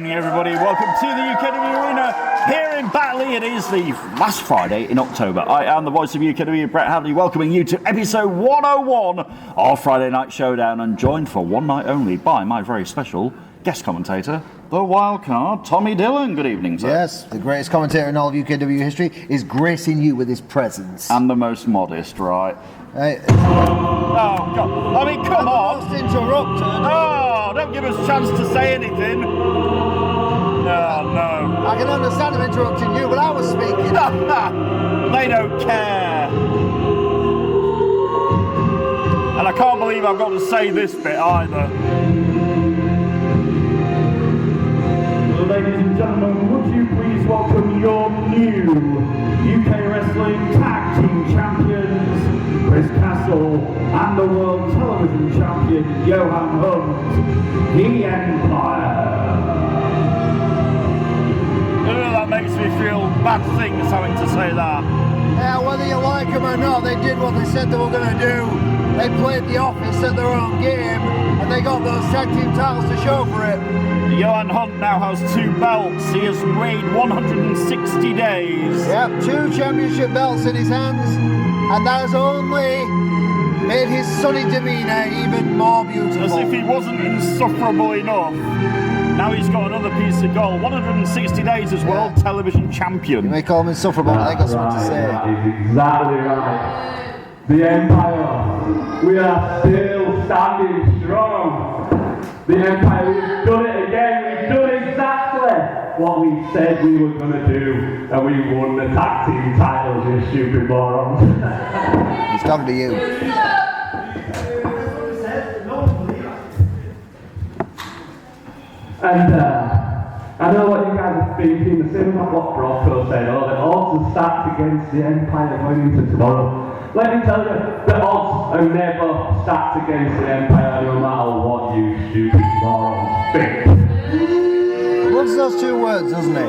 evening, everybody. Welcome to the UKW Arena here in Batley. It is the last Friday in October. I am the voice of UKW, Brett Hadley, welcoming you to episode 101 of Friday Night Showdown, and joined for one night only by my very special guest commentator, the wildcard, Tommy Dillon. Good evening, sir. Yes, the greatest commentator in all of UKW history is gracing you with his presence. And the most modest, right? Hey. Oh, God. I mean, come on. Most interrupted. Oh, don't give us a chance to say anything. No, no. I can understand him interrupting you, but I was speaking. They don't care. And I can't believe I've got to say this bit either. Ladies and gentlemen, would you please welcome your new UK Wrestling Tag Team Champions, Chris Castle, and the World Television Champion, Johan Hunt, the Empire. That makes me feel bad things having to say that. Yeah, whether you like them or not, they did what they said they were going to do. They played the office at their own game, and they got those tag team titles to show for it. Johan Hunt now has 2 belts. He has reigned 160 days. Yep, 2 championship belts in his hands, and that has only made his sunny demeanour even more beautiful. As if he wasn't insufferable enough. Now he's got another piece of gold. 160 days as World Television Champion. You may call him insufferable, but I got something to say. That is exactly right. The Empire, we are still standing strong. The Empire, we've done it again. We've done exactly what we said we were going to do, and we won the tag team titles, you stupid morons. He's talking to you. And I know what you guys are thinking, the same about what Brocco said, oh, the odds are stacked against the Empire going into tomorrow. Let me tell you, the odds are never stacked against the Empire, no matter what you stupid morons think. Loves those 2 words, doesn't he?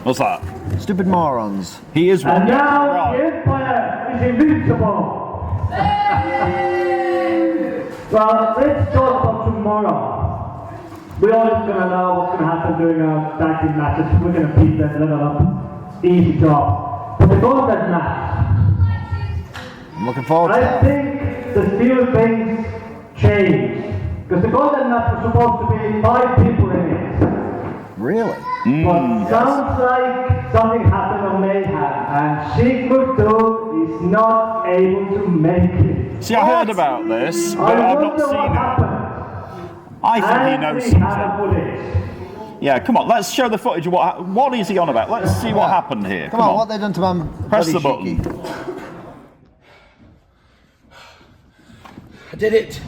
What's that? Stupid morons. He is one. And now Right. the Empire is invincible. Well, let's talk about tomorrow. We're all just going to know what's going to happen during our tag team matches. We're going to beat them, level up. Easy job. But the gauntlet match, I'm looking forward to I that. think the few things changed. Because the gauntlet match was supposed to be 5 people in it. Really? But sounds like something happened on Mayhem, and Jacob Reid is not able to make it. See, I heard about this, but I I've not wonder seen what it. happened. I think he knows We have something. a footage. Yeah, come on, let's show the footage of what is he on about. Let's see what happened here. Come on, what they done to man? Press bloody the button. Shiki? I did it.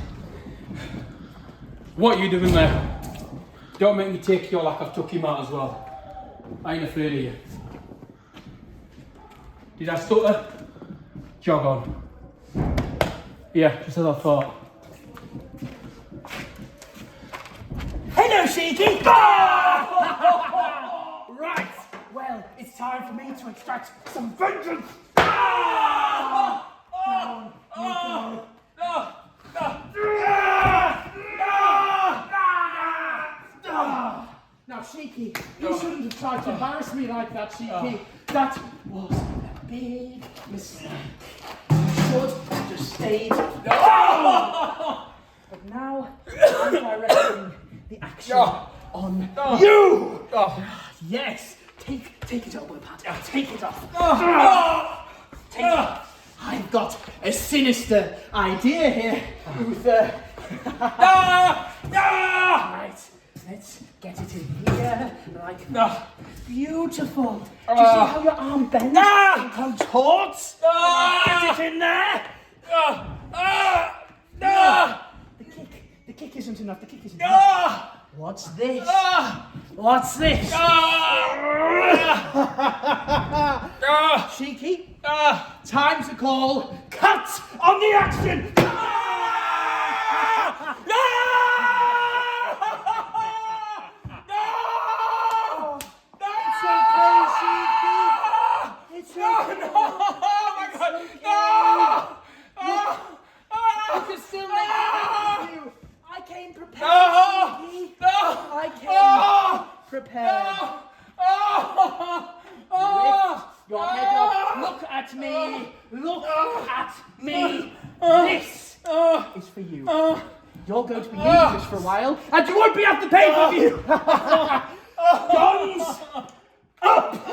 What are you doing there? Don't make me take you like I've took him out as well. I ain't afraid of you. Did I stutter? Jog on. Yeah, just as I thought. Hello, Shaky! Ah! Right, well, it's time for me to extract some vengeance! Ah! Down, you go. Now, Shaky, you shouldn't have tried to embarrass me like that, Shaky. That was a big mistake. You should have just stayed down. But now, I'm directing the action on you! Yes! Take it off, Pat. Take it off. Take it off. I've got a sinister idea here with Right, let's get it in here, like beautiful. Do you see how your arm bends and contorts? Get it in there. The kick isn't enough. The kick isn't enough. What's this? What's this? Cheeky. Time to call cut on the action. It's okay, Cheeky. Oh my God! I can still make it happen for you. I came prepared, Cheeky. I came prepared. Lift your head up. Look at me. Look at me. This is for you. You're going to be needing this for a while, and you won't be at the pay-per-view. Guns up.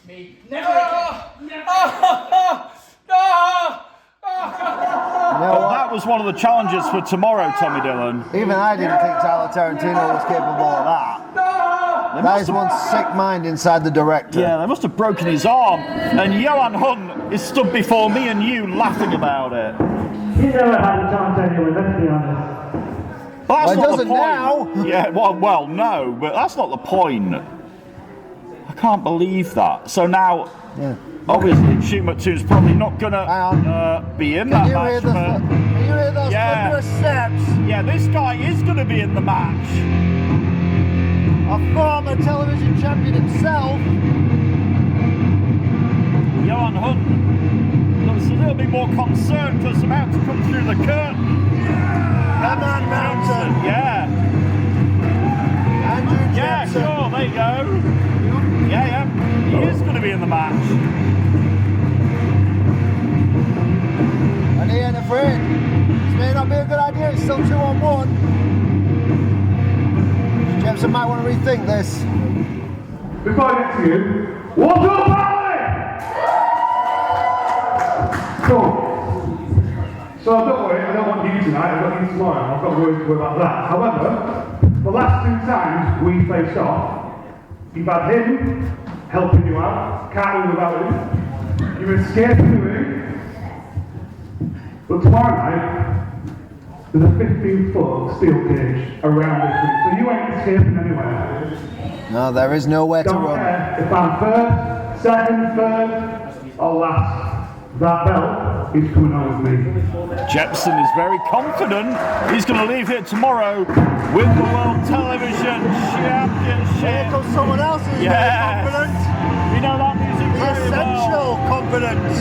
Me. Never again. Well, that was one of the challenges for tomorrow, Tommy Dillon. Even I didn't think Tyler Tarantino was capable of that. That is one sick mind inside the director. Yeah, they must have broken his arm. And Johan Hunt is stood before me and you laughing about it. You never had a chance anyway, let's be honest. But that's Well, it not the doesn't point. now. Yeah, well, no, but that's not the point. I can't believe that. So now, obviously, Shoot McToon's probably not going to be in that match. Can you hear those thunderous steps? Yeah, this guy is going to be in the match. A former television champion himself. Johan Hunt looks a little bit more concerned because about to come through the curtain. Andrew Mountain. Yeah. Andrew Yeah, Jepson. sure, there you go. Yeah. He is going to be in the match. And he ain't afraid. This may not be a good idea, it's still 2-on-1. Jepson might want to rethink this. Before I get to you, what's up, Valley? So don't worry, I don't want you tonight, I've got you tomorrow, I've got to worry about that. However, the last 2 times we faced off, you've had him helping you out, can't do without him, you're escaping the ring, but tomorrow night, there's a 15-foot steel cage around this ring, so you ain't escaping anywhere. No, there is nowhere to Don't run. care if I'm first, second, third, or last. That belt is coming on with me. Jepson is very confident. He's going to leave here tomorrow with the World Television Championship. Here comes someone else who's very Yes. confident. We know that music The very essential well. confidence.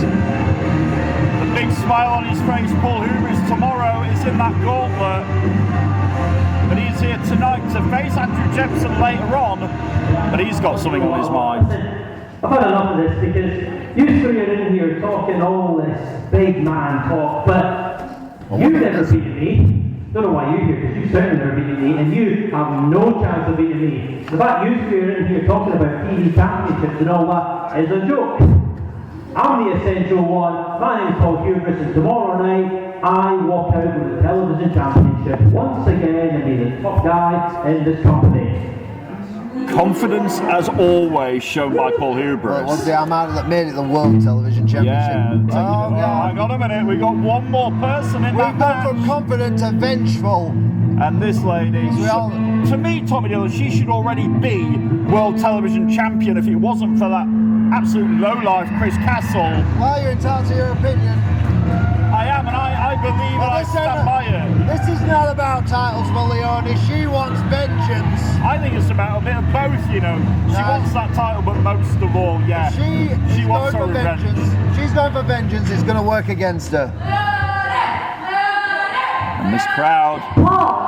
The big smile on his face, Paul Hubris, tomorrow is in that gauntlet. But he's here tonight to face Andrew Jepson later on. But he's got something on his mind. I've had enough of this because you three are in here talking all this big man talk, but you never beaten me. Don't know why you're here, because you certainly never beaten me, and you have no chance of beating me. The fact you three are in here talking about TV championships and all that is a joke. I'm the essential one. My name's Paul Hubris, and tomorrow night I walk out with the television championship once again and be the top guy in this company. Confidence, as always, shown by Paul Well, it Hubris. was the Armada that made it the World Television Championship. Yeah. Hang on a minute. We got one more person in that We've gone from match. confident to vengeful. And this lady, We all- to me, Tommy Dillon, she should already be World Television Champion if it wasn't for that absolute lowlife Chris Castle. Well, you're entitled to your opinion. I am, and I believe and I stand by it. This is not about titles for Leonie. She wants vengeance. I think it's about a bit of both, you know. She Right. wants that title, but most of all, yeah. She is wants going her for revenge. vengeance. She's going for vengeance. It's going to work against her. And this crowd, Paul,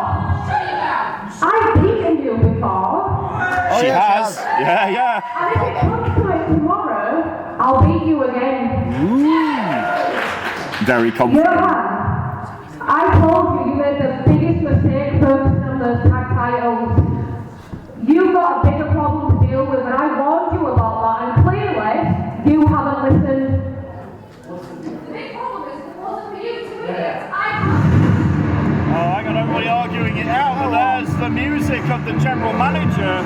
I've beaten you before, she yes, has. Yeah. and if it comes to it tomorrow, I'll beat you again. Very confident. Johan, I told you made the biggest mistake focusing on those tag titles. You've got a bigger problem to deal with, and I warned you about that, and clearly, you haven't listened. The big problem is it wasn't for you two idiots. Oh, I got everybody arguing it out. And there's the music of the general manager.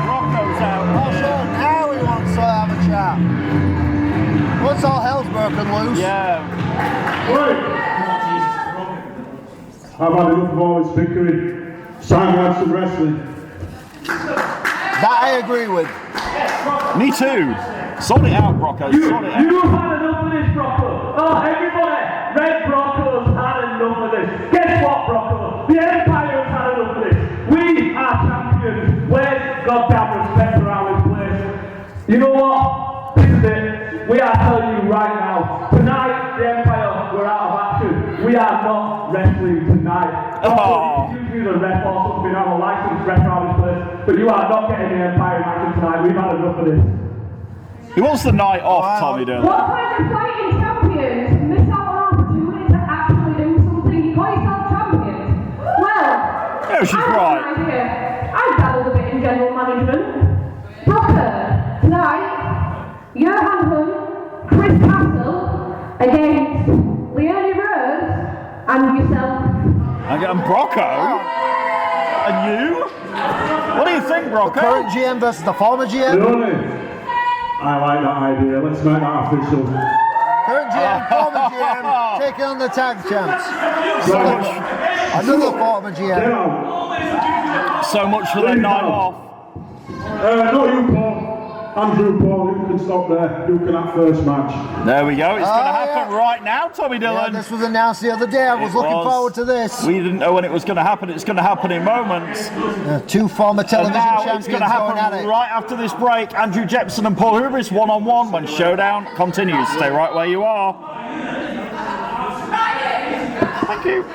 Brocco's out. Oh, so now he wants to have a chat. Once all hell's broken loose. Yeah. Right. I've had enough of all this bickering. It's time to have some wrestling. That I agree with. Me too. Sort it out, Brocco. Sort it out. You've had enough of this, Brocco. Oh, everybody, Red Brocco's had enough of this. Guess what, Brocco? The Empire's had enough of this. We are champions. Where's goddamn respect around this place? You know what? This is it. We are telling you right now. Tonight, the Empire, we're out of action. We are not wrestling tonight. Oh. You choose the ref or something. I'm a licensed ref around this place. But you are not getting the Empire in action tonight. We've had enough of this. He wants the night off, Tommy Dillon. What kind of fighting champions miss out on opportunity to actually do something? You call yourself champions? Well, No, she's I have right. an idea. I've dabbled a bit in general management. Brocco, Knite, Johan Hunt, Chris Castle against Leonie and yourself. And Brocco? And you? What do you think, Brocco? Current GM versus the former GM. Leonie, I like that idea. Let's make that official. Current GM, former GM, taking on the tag champs. Another former Get GM. on. So much for the night off. No, you, Paul. Andrew, Paul, you can stop there. You can have first match. There we go. It's going to happen yeah. right now, Tommy Yeah, Dillon. this was announced the other day. I was looking forward to this. We didn't know when it was going to happen. It's going to happen in moments. Two former And television now champions it's going to happen going at it. right after this break. Andrew Jepson and Paul Hubris one-on-one when Showdown continues. Stay right where you are. Thank you.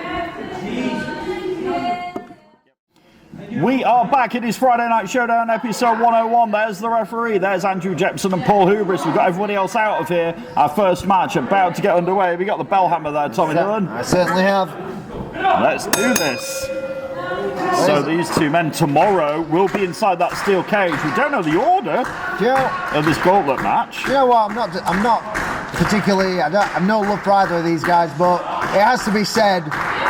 We are back. It is Friday Night Showdown episode 101. There's the referee. There's Andrew Jepson and Paul Hubris. We've got everybody else out of here. Our first match about to get underway. We got the bell hammer there, Tommy Dillon. I certainly have. Let's do this. So these two men tomorrow will be inside that steel cage. We don't know the order Do you know, of this gauntlet match. do you know what? I'm not particularly. I'm no love for either of these guys, but it has to be said.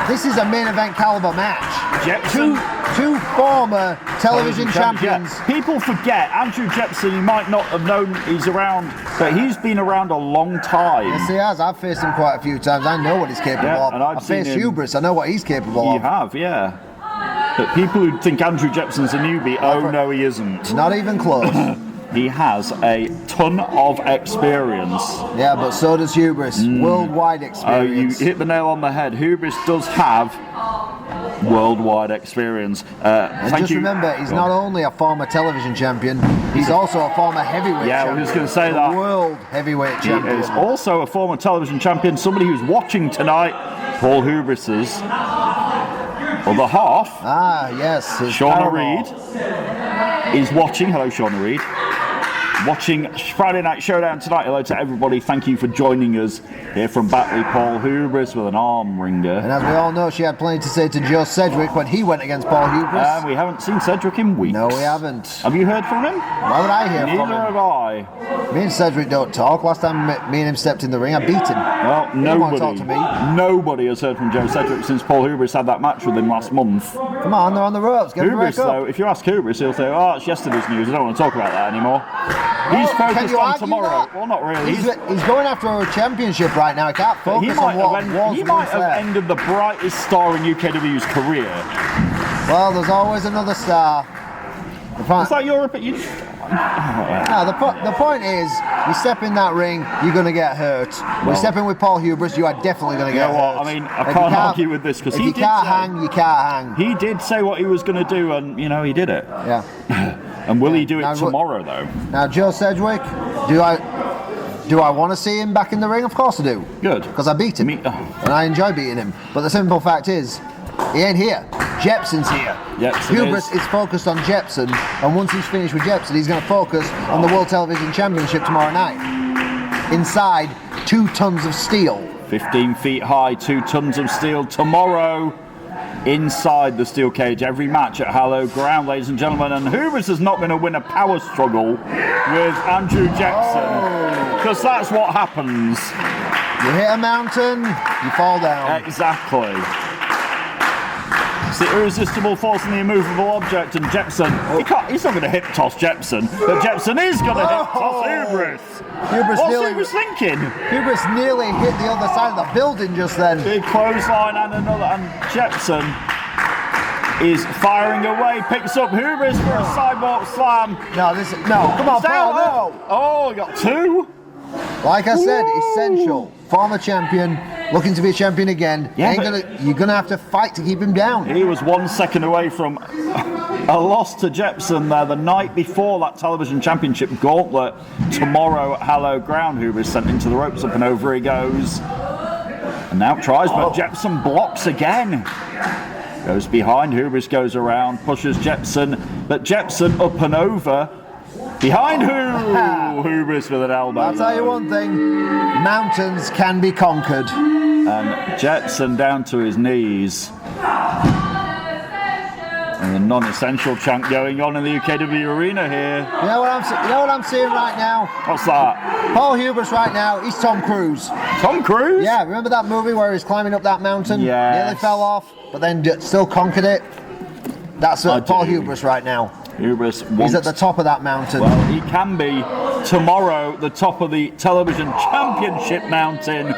This is a main event caliber match. Jepson. Two former television champions. Yeah. People forget Andrew Jepson. You might not have known he's around, but he's been around a long time. Yes, he has. I've faced him quite a few times. I know what he's capable of. and I've seen faced him- Hubris. I know what he's capable You of. have, yeah. But people who think Andrew Jepson's a newbie, oh no, he isn't. Not even close. He has a ton of experience. Yeah, but so does Hubris. Worldwide You experience. hit the nail on the head. Hubris does have worldwide experience. And Thank just you. remember, he's not only a former television champion, he's also a former heavyweight Yeah, I champion. was gonna say The that. World heavyweight He champion. is also a former television champion. Somebody who's watching tonight, Paul Hubris's other half, Ah, yes. his Shauna paramour. Reid, is watching. Hello, Shauna Reid. Watching Friday Night Showdown tonight. Hello to everybody. Thank you for joining us here from Batley. Paul Hubris with an arm ringer. And as we all know, she had plenty to say to Joe Sedgwick when he went against Paul Hubris. And we haven't seen Cedric in weeks. No, we haven't. Have you heard from him? Why would I hear Neither from him? have I. Me and Cedric don't talk. Last time me and him stepped in the ring, I beat him. Well, He didn't want to talk nobody, to me. nobody has heard from Joe Cedric since Paul Hubris had that match with him last month. Come on, they're on the ropes. Get Hubris, the break though, up. if you ask Hubris, he'll say, "Oh, it's yesterday's news. I don't want to talk about that anymore." He's Well, can focused you on argue tomorrow. that? Well, not really. He's going after a championship right now. He can't He focus might, on what have, was he might once have there. ended the brightest star in UKW's career. Well, there's always another star. Is that your opinion? No, the point is, you step in that ring, you're going to get hurt. We step in with Paul Hubris, you are definitely going to You get know what? hurt. I mean, I If you can't argue with this because if he you did can't say, hang, you can't hang. he did say what he was going to do, and you know he did it. Yeah. And will he do Now, it tomorrow, though? Now, Joe Sedgwick, do I want to see him back in the ring? Of course I do. Good. Because I beat him. And I enjoy beating him. But the simple fact is, he ain't here. Jepson's here. Jepson Hubris is focused on Jepson, and once he's finished with Jepson, he's going to focus on the World Television Championship tomorrow night. Inside 2 tons of steel. 15 feet high, 2 tons of steel tomorrow inside the steel cage. Every match at Hallowed Ground, ladies and gentlemen. And Hubris is not going to win a power struggle with Andrew Jepson because that's what happens. You hit a mountain, you fall down. Exactly. It's the irresistible force in the immovable object, and Jepson, he's not going to hip toss Jepson, but Jepson is going to hip toss Hubris. What's Hubris thinking? Hubris nearly hit the other side of the building just then. Big clothesline and another, and Jepson is firing away, picks up Hubris for a sidewalk slam. No, come on, Paul, no. Oh, got 2. Like I said, essential. Former champion, looking to be a champion again. Yeah, you're gonna have to fight to keep him down. He was 1 second away from a loss to Jepson there the night before that television championship gauntlet. Tomorrow at Hallowed Ground, Hubris sent into the ropes, up and over he goes. And now tries, but Jepson blocks again. Goes behind, Hubris goes around, pushes Jepson, but Jepson up and over. Behind Hubris with an elbow. I'll tell you one thing, mountains can be conquered. And Jepson down to his knees. And the non-essential chant going on in the UKW arena here. You know what I'm seeing right now? What's that? Paul Hubris right now, he's Tom Cruise. Tom Cruise? Yeah, remember that movie where he's climbing up that mountain? Yes. Nearly fell off, but then still conquered it? That's Paul Hubris right now. Hubris He's at the top of that mountain. Well, he can be tomorrow the top of the television championship mountain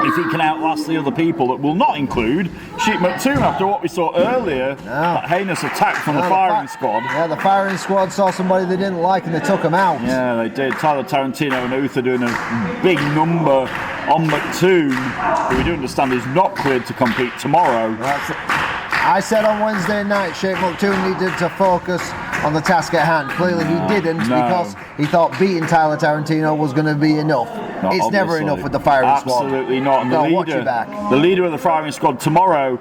if he can outlast the other people that will not include Sheep McToon after what we saw earlier, that heinous attack from the firing squad. Yeah, the firing squad saw somebody they didn't like and they took him out. Yeah, they did. Tyler Tarantino and Uther doing a big number on McToon, who we do understand is not cleared to compete tomorrow. I said on Wednesday night, Sheikh McToon needed to focus on the task at hand. Clearly he didn't because he thought beating Tyler Tarantino was going to be enough. It's never enough with the firing squad. Absolutely not. And watch your back. The leader of the firing squad tomorrow,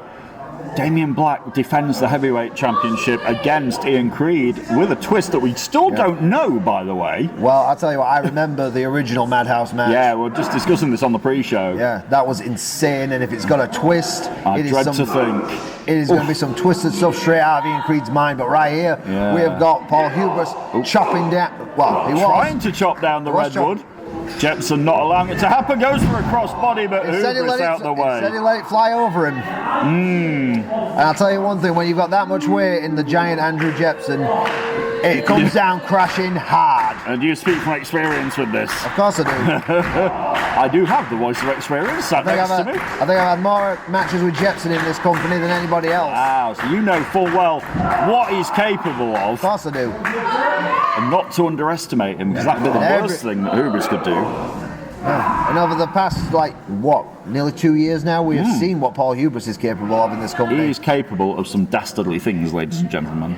Damien Black, defends the heavyweight championship against Ian Creed with a twist that we still don't know, by the way. Well, I'll tell you what, I remember the original Madhouse match. Yeah, we're just discussing this on the pre-show. Yeah, that was insane, and if it's got a twist, I dread to think. It is going to be some twisted stuff straight out of Ian Creed's mind, but right here, we have got Paul Hubris chopping down, well, he was trying to chop down the redwood. Jepson not allowing it to happen, goes for a cross-body, but Hubris out the way. Instead he let it fly over him. And I'll tell you one thing, when you've got that much weight in the giant Andrew Jepson, it comes down crashing hard. And you speak from experience with this? Of course I do. I do have the voice of experience sat next to me. I think I've had more matches with Jepson in this company than anybody else. Wow, so you know full well what he's capable of. Of course I do. And not to underestimate him, because that'd be the worst thing that Hubris could do. Yeah. And over the past, nearly 2 years now, we have seen what Paul Hubris is capable of in this company. He's capable of some dastardly things, ladies and gentlemen.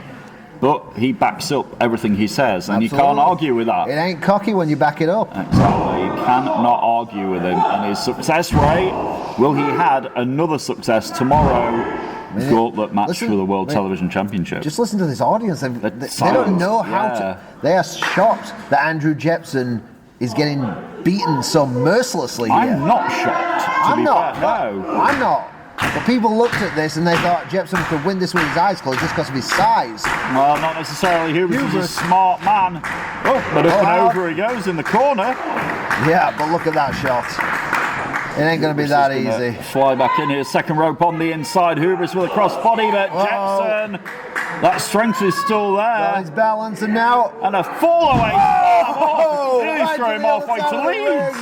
But he backs up everything he says, and you can't argue with that. It ain't cocky when you back it up. Exactly. You cannot argue with him. And his success rate, will he had another success tomorrow? Gauntlet match for the World Television Championship. Just listen to this audience. They don't know how to. They are shocked that Andrew Jepson is getting beaten so mercilessly here. I'm not shocked. I'm not. No. I'm not. But people looked at this and they thought Jepson could win this with his eyes closed just because of his size. Well, not necessarily. Hubris is a smart man. But up and over he goes in the corner. Yeah, but look at that shot. It ain't going to be that easy. Fly back in here. Second rope on the inside. Hubris with a crossbody, but Jepson. That strength is still there. His balance, and now. And a fall away. Nearly throw him halfway to leave.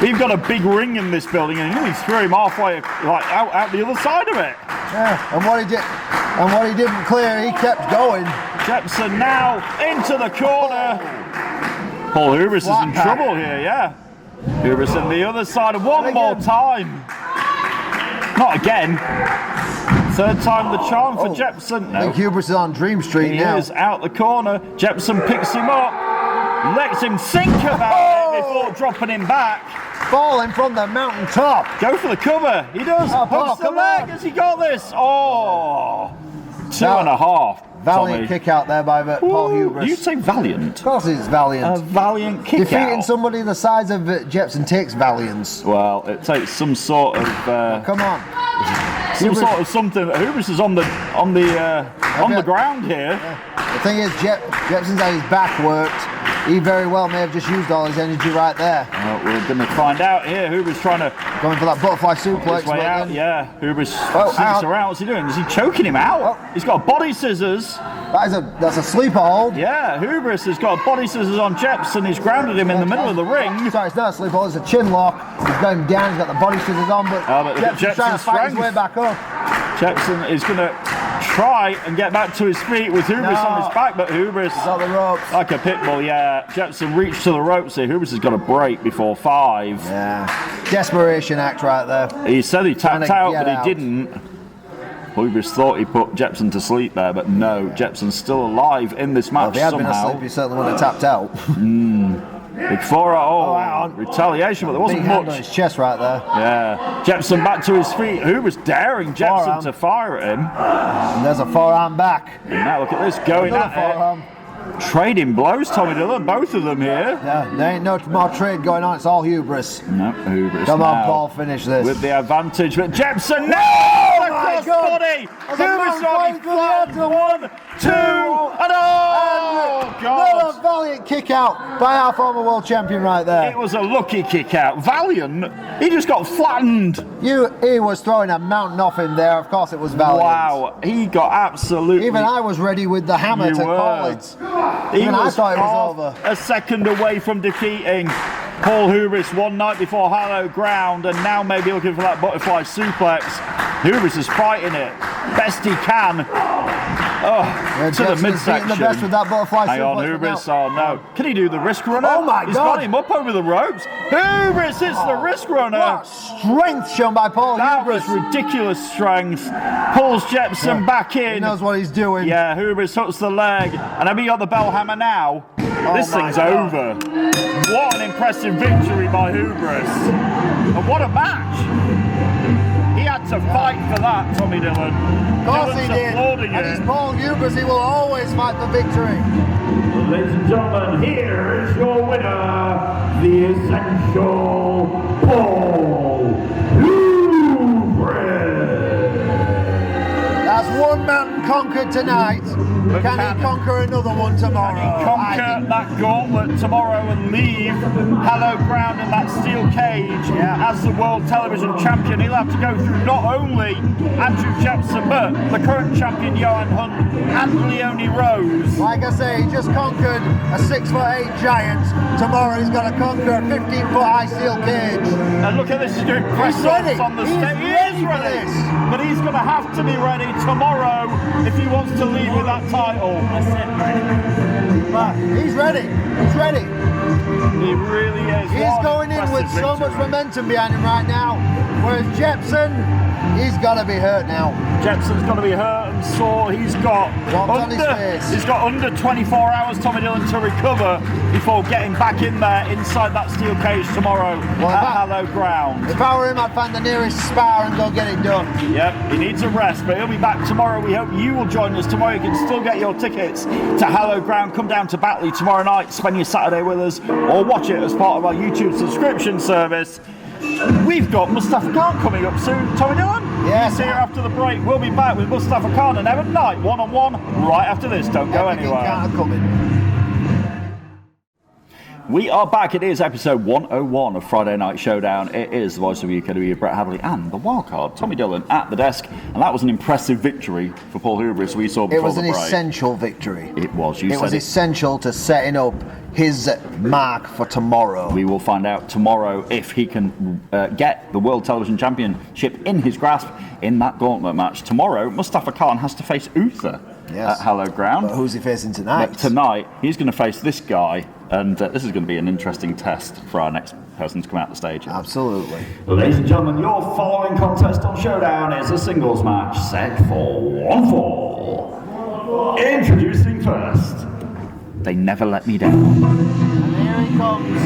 We've got a big ring in this building, and he nearly threw him halfway, out the other side of it. Yeah, and what he didn't clear, he kept going. Jepson now into the corner. Paul Hubris is in trouble here, yeah. Hubris on the other side, one more time. Not again. Third time the charm for Jepson. I think Hubris is on Dream Street now. He is out the corner. Jepson picks him up, lets him think about it before dropping him back. Falling from the mountain top. Go for the cover. He does. Punch the leg. Has he got this? Oh, 2.5. Valiant kick out there by Paul Hubris. You say valiant? Of course it's valiant. A valiant kick out. Defeating somebody the size of Jepson takes valiance. Well, it takes some sort of... come on. Some sort of something. Hubris is on the ground here. Yeah. The thing is, Jepson's had his back worked. He very well may have just used all his energy right there. Well, we're going to find out here. Hubris trying to... Going for that butterfly suplex. Way out, yeah. Hubris sneaks around. What's he doing? Is he choking him out? He's got body scissors. That's a sleeper hold. Yeah, Hubris has got body scissors on Jepson. He's grounded him in the middle of the ring. Sorry, it's not a sleeper hold. It's a chin lock. He's got him down. He's got the body scissors on, but Jepson's trying to fight his way back up. Jepson is going to try and get back to his feet with Hubris on his back, but Hubris got the ropes. Like a pit bull, yeah. Jepson reached to the ropes here. Hubris has got a break before 5. Yeah. Desperation act right there. He said he tapped out, but he didn't. Hubris thought he put Jepson to sleep there, but no. Jepson's still alive in this match somehow. If he had been asleep, he certainly would have tapped out. Big forearm. Retaliation, but there wasn't Big hand much. on his chest right there. Yeah. Jepson back to his feet. Who was daring Jepson Forearm. to fire at him? And there's a forearm back. And now look at this going Another at forearm. it. Trading blows, Tommy Dillon. Both of them here. Yeah, there ain't no more trade going on. It's all hubris. No, Hubris. Come on, now Paul, finish this. with the advantage, but Jepson, no! my Across God. body! There's a man Hubris flying on through the air to 1, 2, and oh, What God! a valiant kick out by our former world champion right there. It was a lucky kick out. Valiant, he just got flattened. He was throwing a mountain off him there. Of course, it was valiant. Wow, he got absolutely. Even I was ready with the hammer You to call were. it. He Even I was thought it was half over. a second away from defeating Paul Hubris one night before Hallowed Ground, and now maybe looking for that butterfly suplex. Hubris is fighting it best he can. Oh, Yeah, to the Jepson's midsection. beating the best with that butterfly Hang on, suplex, but Hubris. now- Oh no! Can he do the wrist runner? Oh, my He's God. got him up over the ropes. Hubris hits the wrist runner. What strength shown by Paul That Hubris. was ridiculous strength. Pulls Jepson back He in. knows what he's doing. Yeah, Hubris hooks the leg. And have you got the bell hammer now? This my thing's God. over. What an impressive victory by Hubris. And what a match. He had to fight for that, Tommy Dillon. Of course he Dillon's did. applauding And it. he's Paul Hubris. He will always fight for victory. Ladies and gentlemen, here is your winner, the Essential Paul Hubris. That's one mountain conquered tonight. But Can he conquer another one tomorrow? I Conquer think- that gauntlet tomorrow and leave Hallowed Ground in that steel cage as the World Television Champion. He'll have to go through not only Andrew Jepson, but the current champion Johan Hunt and Leonie Rose. Like I say, he just conquered a 6'8" giant. Tomorrow he's going to conquer a 15-foot high steel cage. And look at this, he's doing press ready. ups on the He's stage. He ready is for ready. this. But he's going to have to be ready tomorrow if he wants to leave with that title. But he's ready. He's ready. He really is. He's What an going in with impressive so much victory. momentum behind him right now. Whereas Jepson, he's got to be hurt now. Jepson's got to be hurt and sore. He's got Dropped on his face. He's got under 24 hours, Tommy Dillon, to recover before getting back in there inside that steel cage tomorrow Well, at if I- Hallowed Ground. If I were him, I'd find the nearest spar and go get it done. Yep, he needs a rest, but he'll be back tomorrow. We hope you will join us tomorrow. You can still get your tickets to Hallowed Ground. Come down to Batley tomorrow night, spend your Saturday with us, or watch it as part of our YouTube subscription service. We've got Mustafa Khan coming up soon. Tommy Dillon? Yes. See you after the break. We'll be back with Mustafa Khan and Evan Knight one-on-one right after this. Don't go Everything anywhere. can't come in. We are back. It is episode 101 of Friday Night Showdown. It is the voice of UKW, Brett Hadley, and the wildcard, Tommy Dillon, at the desk. And that was an impressive victory for Paul Hubris we saw before It was the an break. essential victory. It was. You It said was it. essential to setting up his mark for tomorrow. We will find out tomorrow if he can get the World Television Championship in his grasp in that gauntlet match. Tomorrow, Mustafa Khan has to face Uther at Hallowed Ground. But who's he facing tonight? But tonight, he's going to face this guy, and this is going to be an interesting test for our next person to come out the stage. Absolutely. Ladies and gentlemen, your following contest on Showdown is a singles match set for 1 fall. Introducing first, They Never Let Me Down. And here he comes.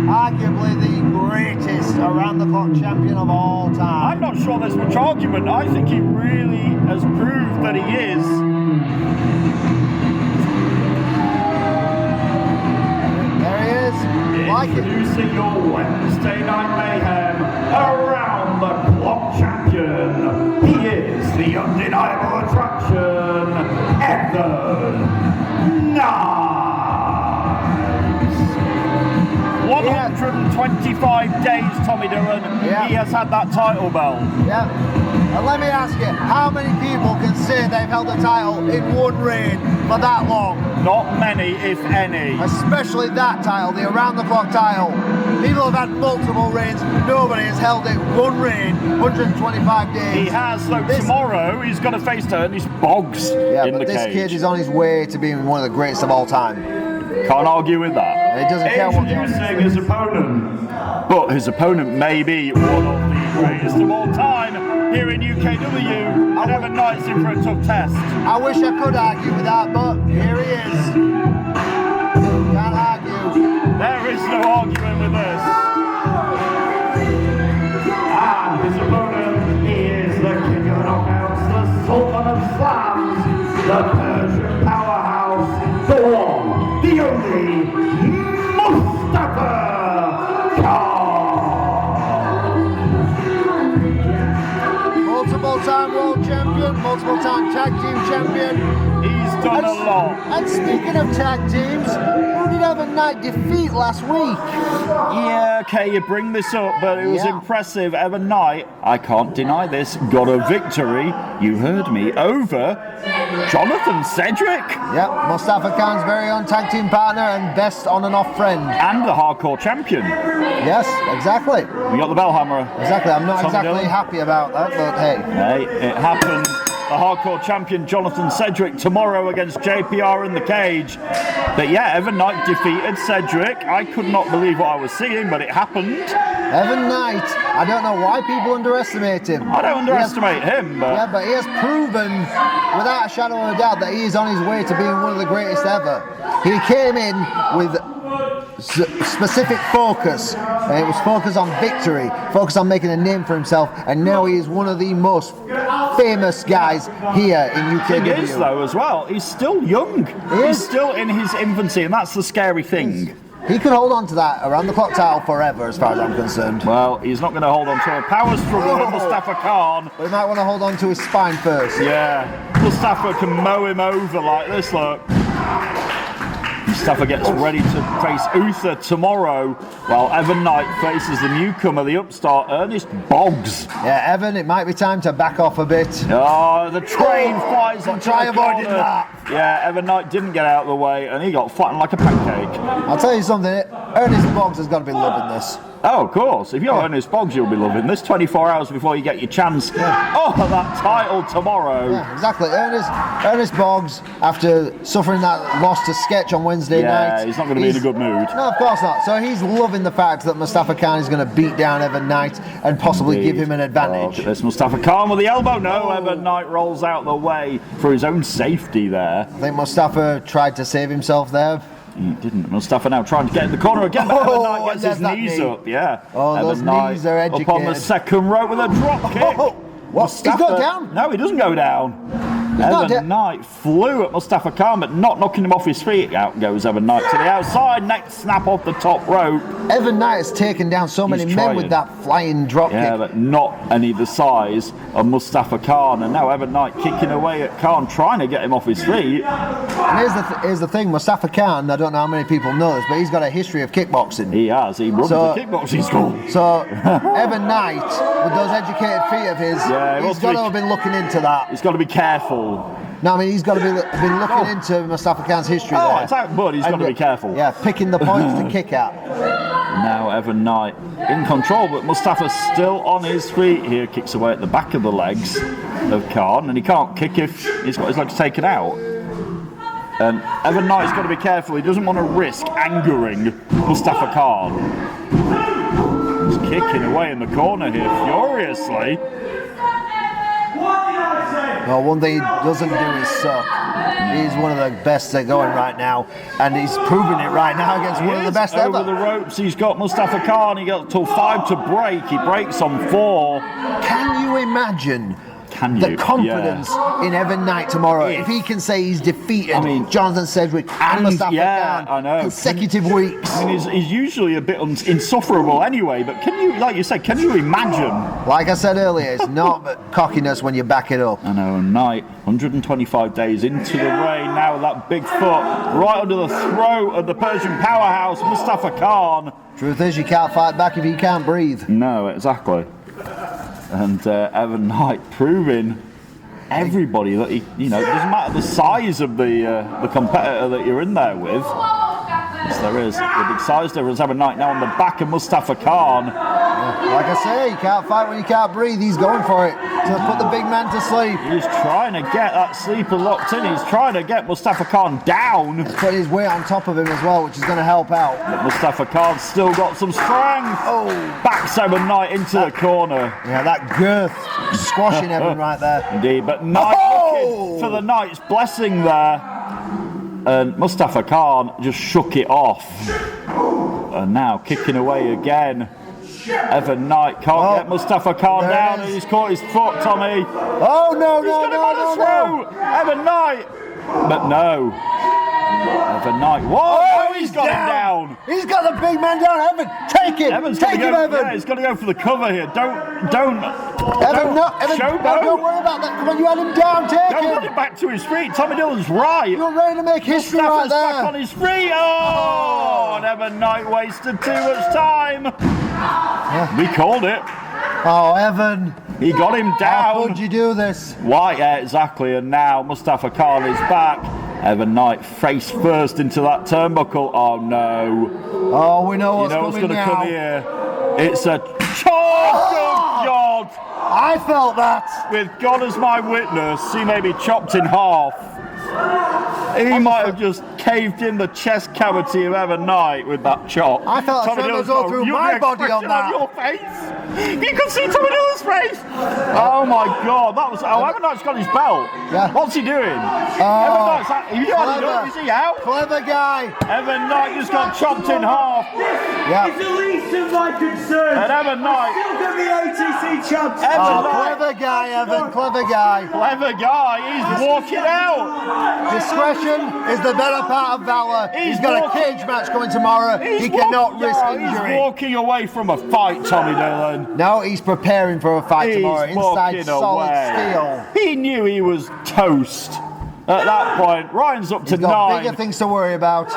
Arguably the greatest around-the-clock champion of all I'm time. not sure there's much argument. I think he really has proved that he is. There he is. Like it. Introducing your Wednesday Night Mayhem around the clock champion. He is the undeniable attraction, Evan Knite. 125 days, Tommy Dillon. Yeah. He has had that title belt. Yeah. And let me ask you, how many people can say they've held the title in one reign for that long? Not many, if any. Especially that title, the around-the-clock title. People have had multiple reigns. Nobody has held it one reign, 125 days. He has, though. Tomorrow he's got to face Ernest Boggs Yeah, in but the this cage. kid is on his way to being one of the greatest of all time. Can't argue with that. He doesn't care what the Introducing his opponent. But his opponent may be one of the greatest of all time here in UKW. And Evan Knight's in for a tough test. I wish I could argue with that, but here he is. Can't argue. is no arguing with this. And his opponent is the king of knockouts, the sultan of slams, the Persian powerhouse, the one, the only, Mustafa Khan. Multiple-time world champion, multiple-time tag team champion. He's done a lot. And speaking of tag teams, who did Evan Knight defeat last week? Yeah, okay, you bring this up, but it was impressive. Evan Knight, I can't deny this, got a victory, you heard me, over Jonathan Cedric. Yep, Mustafa Khan's very own tag team partner and best on and off friend. And the hardcore champion. Yes, exactly. We got the bellhammer. Exactly, I'm not Tommy exactly Dillon. happy about that, but hey. Hey, it happened. The hardcore champion Jonathan Cedric tomorrow against JPR in the cage. But yeah, Evan Knight defeated Cedric. I could not believe what I was seeing, but it happened. Evan Knight, I don't know why people underestimate him. I don't underestimate him, but... Yeah, but he has proven, without a shadow of a doubt, that he is on his way to being one of the greatest ever. He came in with specific focus, and it was focus on victory, focus on making a name for himself, and now he is one of the most famous guys here in UKW. He is, though, as well. He's still young. He's still in his infancy, and that's the scary thing. He could hold on to that around the clock title forever, as far as I'm concerned. Well, he's not going to hold on to a power struggle with Mustafa Khan. But he might want to hold on to his spine first. Yeah, Mustafa can mow him over like this, look. Mustafa gets ready to face Uther tomorrow, while Evan Knight faces the newcomer, the upstart Ernest Boggs. Yeah, Evan, it might be time to back off a bit. Oh, the train flies into try the avoiding corner. that. Yeah, Evan Knight didn't get out of the way, and he got flattened like a pancake. I'll tell you something, Ernest Boggs has got to be loving this. Oh, of course. If you're Ernest Boggs, you'll be loving this. 24 hours before you get your chance. Yeah. Oh, that title tomorrow. Yeah, exactly. Ernest Boggs, after suffering that loss to Sketch on Wednesday night. Yeah, he's not going to be in a good mood. No, of course not. So he's loving the fact that Mustafa Khan is going to beat down Evan Knight and possibly give him an advantage. Oh, there's Mustafa Khan with the elbow. No, Evan Knight rolls out the way for his own safety there. I think Mustafa tried to save himself there. He didn't. Mustafa now trying to get in the corner again, but Evan Knight gets his knees up. Yeah. Oh, Evan those Knight knees are educated. up on the second rope with a drop kick. What? He's got down? No, he doesn't go down. Evan Knight flew at Mustafa Khan, but not knocking him off his feet. Out goes Evan Knight to the outside. Next snap off the top rope. Evan Knight has taken down so many men with that flying drop kick. Yeah, but not any the size of Mustafa Khan. And now Evan Knight kicking away at Khan, trying to get him off his feet. And here's the thing, Mustafa Khan, I don't know how many people know this, but he's got a history of kickboxing. He has. He runs a kickboxing school. So Evan Knight, with those educated feet of his, he's got to have been looking into that. He's got to be careful. No, I mean, he's got to be looking into Mustafa Khan's history there. Oh, exactly, but he's got to be careful. Yeah, picking the points to kick at. Now Evan Knight in control, but Mustafa's still on his feet here. Kicks away at the back of the legs of Khan, and he can't kick if he's got his legs taken out. And Evan Knight's got to be careful. He doesn't want to risk angering Mustafa Khan. He's kicking away in the corner here furiously. Well, one thing he doesn't do is suck. He's one of the best at going right now, and he's proving it right now against one of the best ever. Over the ropes, he's got Mustafa Khan. He got till 5 to break. He breaks on 4. Can you imagine the confidence in Evan Knight tomorrow if he can say he's defeated Jonathan Cedric and Mustafa Khan I know. consecutive weeks? I mean, he's usually a bit insufferable anyway, but can you, like you said, can you imagine? Like I said earlier, it's not cockiness when you back it up. I know, and Knight, 125 days into the rain now, that big foot right under the throat of the Persian powerhouse, Mustafa Khan. Truth is, you can't fight back if you can't breathe. No, exactly. And Evan Knight proving everybody that he, it doesn't matter the size of the competitor that you're in there with. Yes, there is. The big size difference. Evan Knight now on the back of Mustafa Khan. Like I say, you can't fight when you can't breathe. He's going for it to put the big man to sleep. He's trying to get that sleeper locked in. He's trying to get Mustafa Khan down. He's putting his weight on top of him as well, which is going to help out. But Mustafa Khan's still got some strength. Oh, backs Evan Knight into the corner. Yeah, that girth squashing Evan right there. Indeed, but Knight looking for the Knight's blessing there. and Mustafa Khan just shook it off. And now kicking away again. Evan Knight can't get Mustafa Khan down, and he's caught his foot, Tommy. Oh no, He's got him on the throat. Evan Knight. But no. Evan Knight. Whoa! He's got him down. He's got the big man down. Evan, take him. Evan's take him, Evan. Yeah, he's got to go for the cover here. Don't. Evan, don't worry about that. Come on, you had him down. Take him. Don't run it back to his feet. Tommy Dillon's right. You're ready to make history right there. Back on his feet. Oh! And Evan Knight wasted too much time. We called it. Oh, Evan. He got him down. How could you do this? Why? Yeah, exactly. And now Mustafa Khan is back. Evan Knight face first into that turnbuckle. Oh no. Oh, we know what's what's coming going to now. come here. It's a good God. I felt that. With God as my witness, he may be chopped in half. He might have just caved in the chest cavity of Evan Knight with that chop. I felt a tremor go through my body on that. Your face. You can see Tommy Dillon's face. Oh my God, that was. Oh, Evan Knight's got his belt. Yeah. What's he doing? Evan Knight's. Is he out? Clever guy. Evan Knight just got chopped in half. Yeah. It's the least of my concerns. And Evan Knight. Still got the ATC champs. Clever guy, Evan. Clever guy. Clever guy. He's walking out. Discretion is the better part of valor. He's got a cage match coming tomorrow. He cannot risk injury. He's walking away from a fight, Tommy Dillon. No, he's preparing for a fight tomorrow. Inside walking solid away. steel. He knew he was toast at that point. Ryan's up to He's got 9. bigger things to worry about.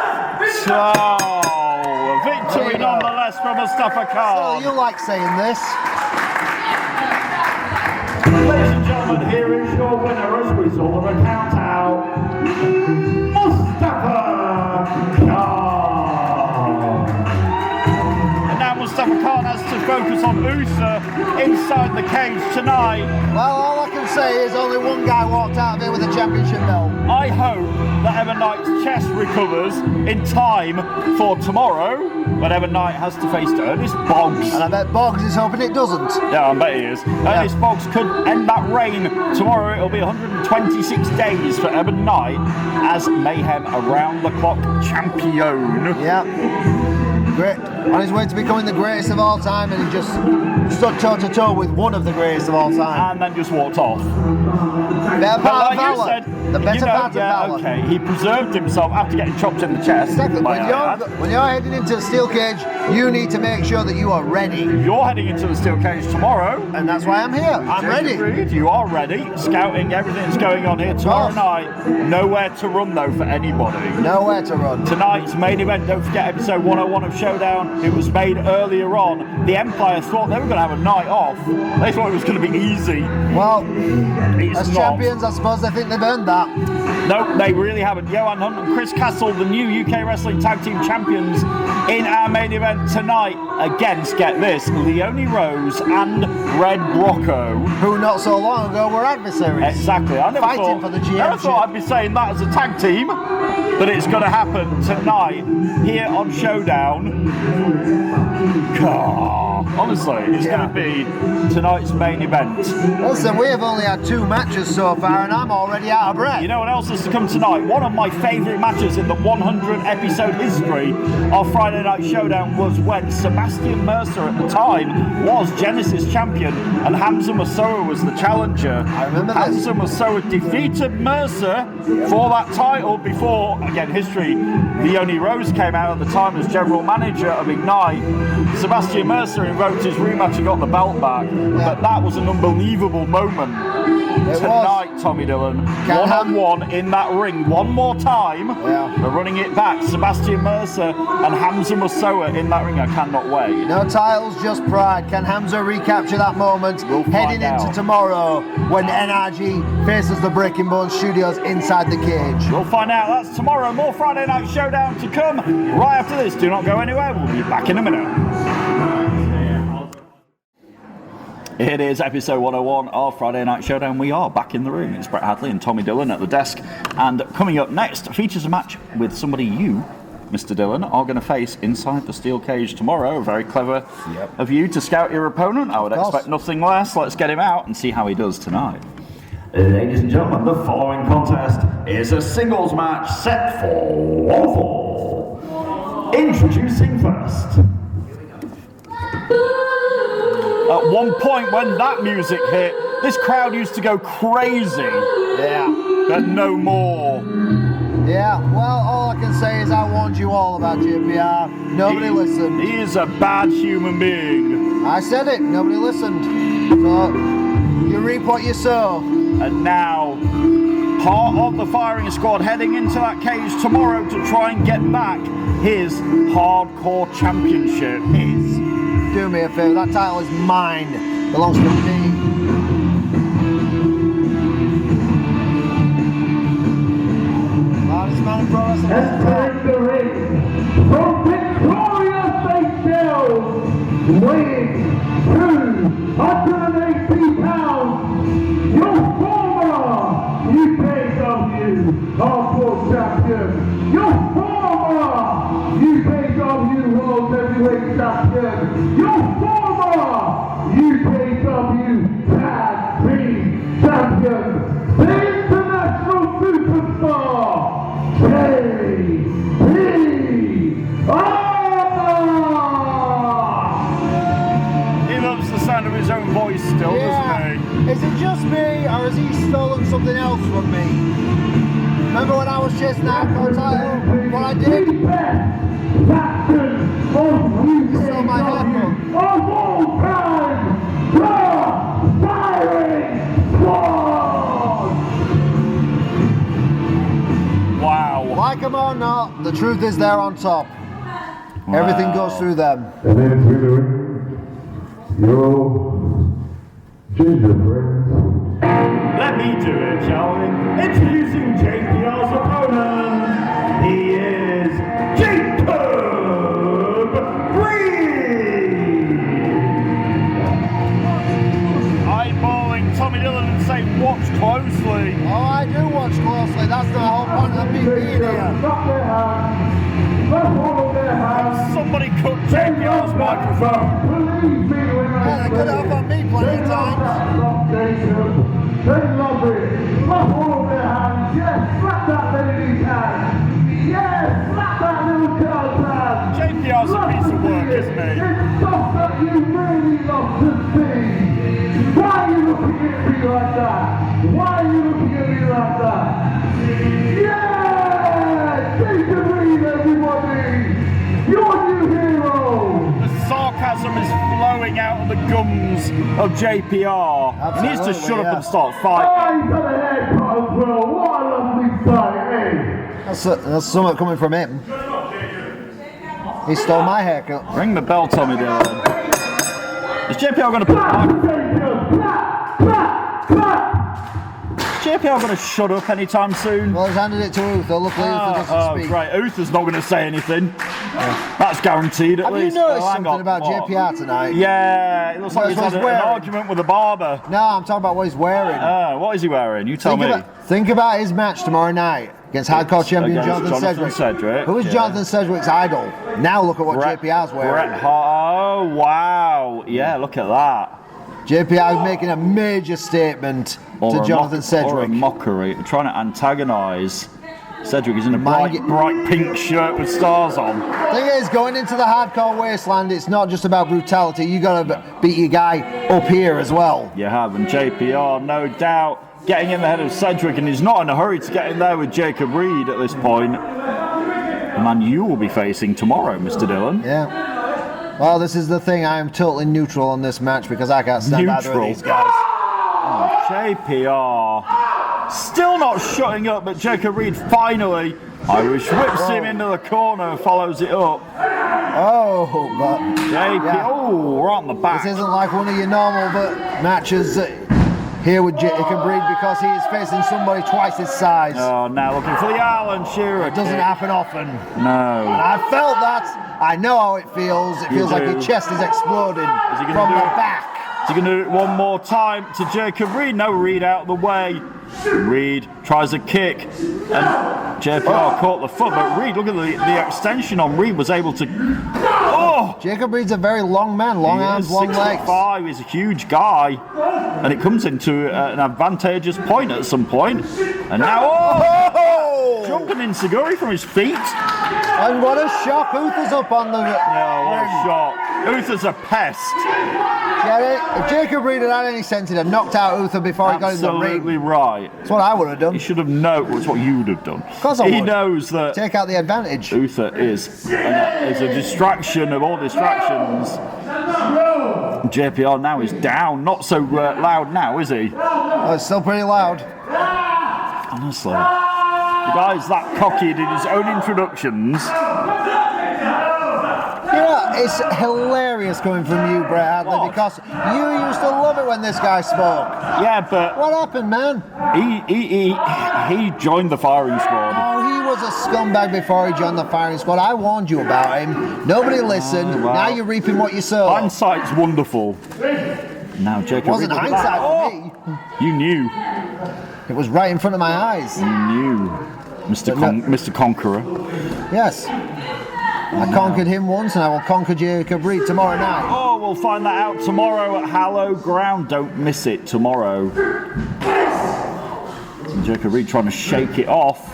So, a victory nonetheless from Mustafa Khan. So you like saying this? Ladies and gentlemen, here is your winner as a result of a count out. Mustafa Khan. And now Mustafa Khan has to focus on Usa inside the cage tonight. Well, all I can say is only one guy walked out of here with a championship belt. I hope that Evan Knight's chest recovers in time for tomorrow, when Evan Knight has to face Ernest Boggs. And I bet Boggs is hoping it doesn't. Yeah, I bet he is. Ernest Boggs could end that reign tomorrow. It'll be 126 days for Evan Knight as Mayhem Around the Clock champion. Yeah. Great. On his way to becoming the greatest of all time, and he just stood toe to toe with one of the greatest of all time. And then just walked off. Better part of like you valor. said, The better part of valor. Okay, he preserved himself after getting chopped in the chest. Exactly. When you're heading into the steel cage, you need to make sure that you are ready. You're heading into the steel cage tomorrow. And that's why I'm here. I'm Jacob ready. Reid, you are ready. Scouting everything that's going on here tomorrow night. Nowhere to run though for anybody. Nowhere to run. Tonight's main event, don't forget episode 101 of Showdown. It was made earlier on. The Empire thought they were going to have a night off. They thought it was going to be easy. Well, It's as not. champions, I suppose they think they've earned that. No, they really haven't. Johan Hunt and Chris Castle, the new UK Wrestling Tag Team Champions, in our main event tonight against, get this, Leonie Rose and Red Brocco. Who not so long ago were adversaries. Exactly. I never Fighting for the GM. never thought I'd be saying that as a tag team, but it's going to happen tonight here on Showdown. Honestly, it's going to be tonight's main event. Listen, we have only had 2 matches so far, and I'm already out of breath. You know what else is to come tonight? One of my favourite matches in the 100 episode history of Friday Night Showdown was when Sebastian Mercer at the time was Genesis champion and Hamzah Musoa was the challenger. I remember this. Hamzah Musoa defeated Mercer for that title before, again, history. Leonie Rose came out at the time as general manager of Knite. Sebastian Mercer invoked his rematch and got the belt back. But that was an unbelievable moment. Tonight, Tommy Dillon, one-on-one in that ring one more time. We're running it back. Sebastian Mercer and Hamzah Musoa in that ring. I cannot wait. No titles, just pride. Can Hamzah recapture that moment heading into tomorrow when NRG faces the Breaking Bones Studios inside the cage? We'll find out. That's tomorrow. More Friday Night Showdown to come right after this. Do not go anywhere. We'll be back in a minute. It is episode 101 of Friday Night Showdown. We are back in the room. It's Brett Hadley and Tommy Dillon at the desk. And coming up next features a match with somebody you, Mr. Dillon, are going to face inside the steel cage tomorrow. Very clever of you to scout your opponent. I would expect nothing less. Let's get him out and see how he does tonight. Ladies and gentlemen, the following contest is a singles match set for 1 fall. Introducing first. At one point when that music hit, this crowd used to go crazy. Yeah. But no more. Yeah, well, all I can say is I warned you all about JPR. Nobody listened. He is a bad human being. I said it, nobody listened. So, you reap what you sow. And now, part of the firing squad heading into that cage tomorrow to try and get back his hardcore championship. Do me a favour, that title is mine. Belongs to me. Hardest man in pro wrestling. Entering the ring from Victoria Seychelles, weighing 280 pounds, your former UKW Hardcore Champion, your former UKW World Heavyweight Champion, your former UKW Tag Team Champion, the international superstar, He loves the sound of his own voice still, doesn't he? Is it just me, or has he stolen something else from me? Remember when I was chasing that hardcore title? What I did? He stole my headphone. Of all time, the Firing Squad! Wow. Like them or not, the truth is they're on top. Everything goes through them. And then through the ring, your ginger friends. Let me do it, shall we? Introducing JPR's opponent. He is Jacob Reid. Eyeballing Tommy Dillon and saying, watch closely. Oh, I do watch closely. That's the whole point of me being here. Clap their hands. Clap all of their hands. Somebody cut JPR's microphone. Believe me when I Yeah, they could have on me plenty of times. They love it. Clap all of their hands. Yes, slap that lady's hand. Yes, slap that little girl's hand. JPR's a piece of work, isn't he? It's stuff that you really love to see. Why are you looking at me like that? Why are you looking at me like that? Yeah! Jacob Reid, everybody! Your new hero! The sarcasm is flowing out of the gums of JPR. He needs to Absolutely, shut up yeah. and start fighting. Oh, he's got a haircut as well. What a lovely sight, eh? That's something coming from him. He stole my haircut. Ring the bell, Tommy Dillon. Is JPR going to put the JPR going to shut up anytime soon? Well, he's handed it to Uther. Luckily, Uther doesn't speak. Right, Uther's not going to say anything. That's guaranteed at Have least. you noticed Oh, hang something on. about What? JPR tonight? Yeah, it looks like he's That's had what an he's wearing. argument with a barber. No, I'm talking about what he's wearing. What is he wearing? You tell me. Think about his match tomorrow night against hardcore champion Against Jonathan Sedgwick. Who is yeah. Jonathan Sedgwick's idol? Now look at what JPR's wearing. Bret Hart. Oh, wow. Yeah, look at that. JPR is making a major statement to Jonathan Sedgwick. Or a mockery, trying to antagonise Sedgwick. He's in a bright pink shirt with stars on. Thing is, going into the hardcore wasteland, it's not just about brutality. You got to beat your guy up here as well. You have, and JPR, no doubt, getting in the head of Sedgwick, and he's not in a hurry to get in there with Jacob Reid at this point. The man you will be facing tomorrow, Mr. Dillon. Yeah. Well, this is the thing. I am totally neutral on this match because I can't stand either of these guys. Oh, JPR still not shutting up, but Jacob Reid finally Irish whips him into the corner and follows it up. Oh, but JPR, right on the back. This isn't like one of your normal matches here with Jacob Reid because he is facing somebody twice his size. Oh, now looking for the Island Shearer. It doesn't happen often. No. And I felt that. I know how it feels. It feels like your chest is exploding from the back. Is he going to do it one more time to Jacob Reid? No, Reid out of the way. Reid tries a kick, and JPR caught the foot, but Reid, look at the extension on Reid, was able to... Oh, Oh! Jacob Reid's a very long man, long arms, long legs. 6'5", he's a huge guy. And it comes into an advantageous point at some point. And now, jumping in Seguri from his feet. And what a shock. Uther's up on the... Oh, what a shot. Uther's a pest. Yeah, if Jacob Reid had had any sense, he'd have knocked out Uther before he got in the ring. Absolutely right. That's what I would have done. He should have known. It's what you would have done. Of course I would. He knows that Take out the advantage. Uther is a distraction of all distractions. JPR now is down. Not so loud now, is he? Oh, it's still pretty loud. Honestly. The guy's that cocky in his own introductions. You know, it's hilarious coming from you, Brett Hadley, because you used to love it when this guy spoke. Yeah, but What happened, man? he joined the firing squad. Oh, he was a scumbag before he joined the firing squad. I warned you about him. Nobody listened. Wow. Now you're reaping what you sow. Hindsight's wonderful. Now Jacob It wasn't Reid, look at hindsight that. for me. You knew. It was right in front of my eyes. You knew. Mr. Conqueror. Yes. I conquered him once and I will conquer Jacob Reid tomorrow night. Oh, we'll find that out tomorrow at Hallow Ground. Don't miss it tomorrow. And Jacob Reid trying to shake it off.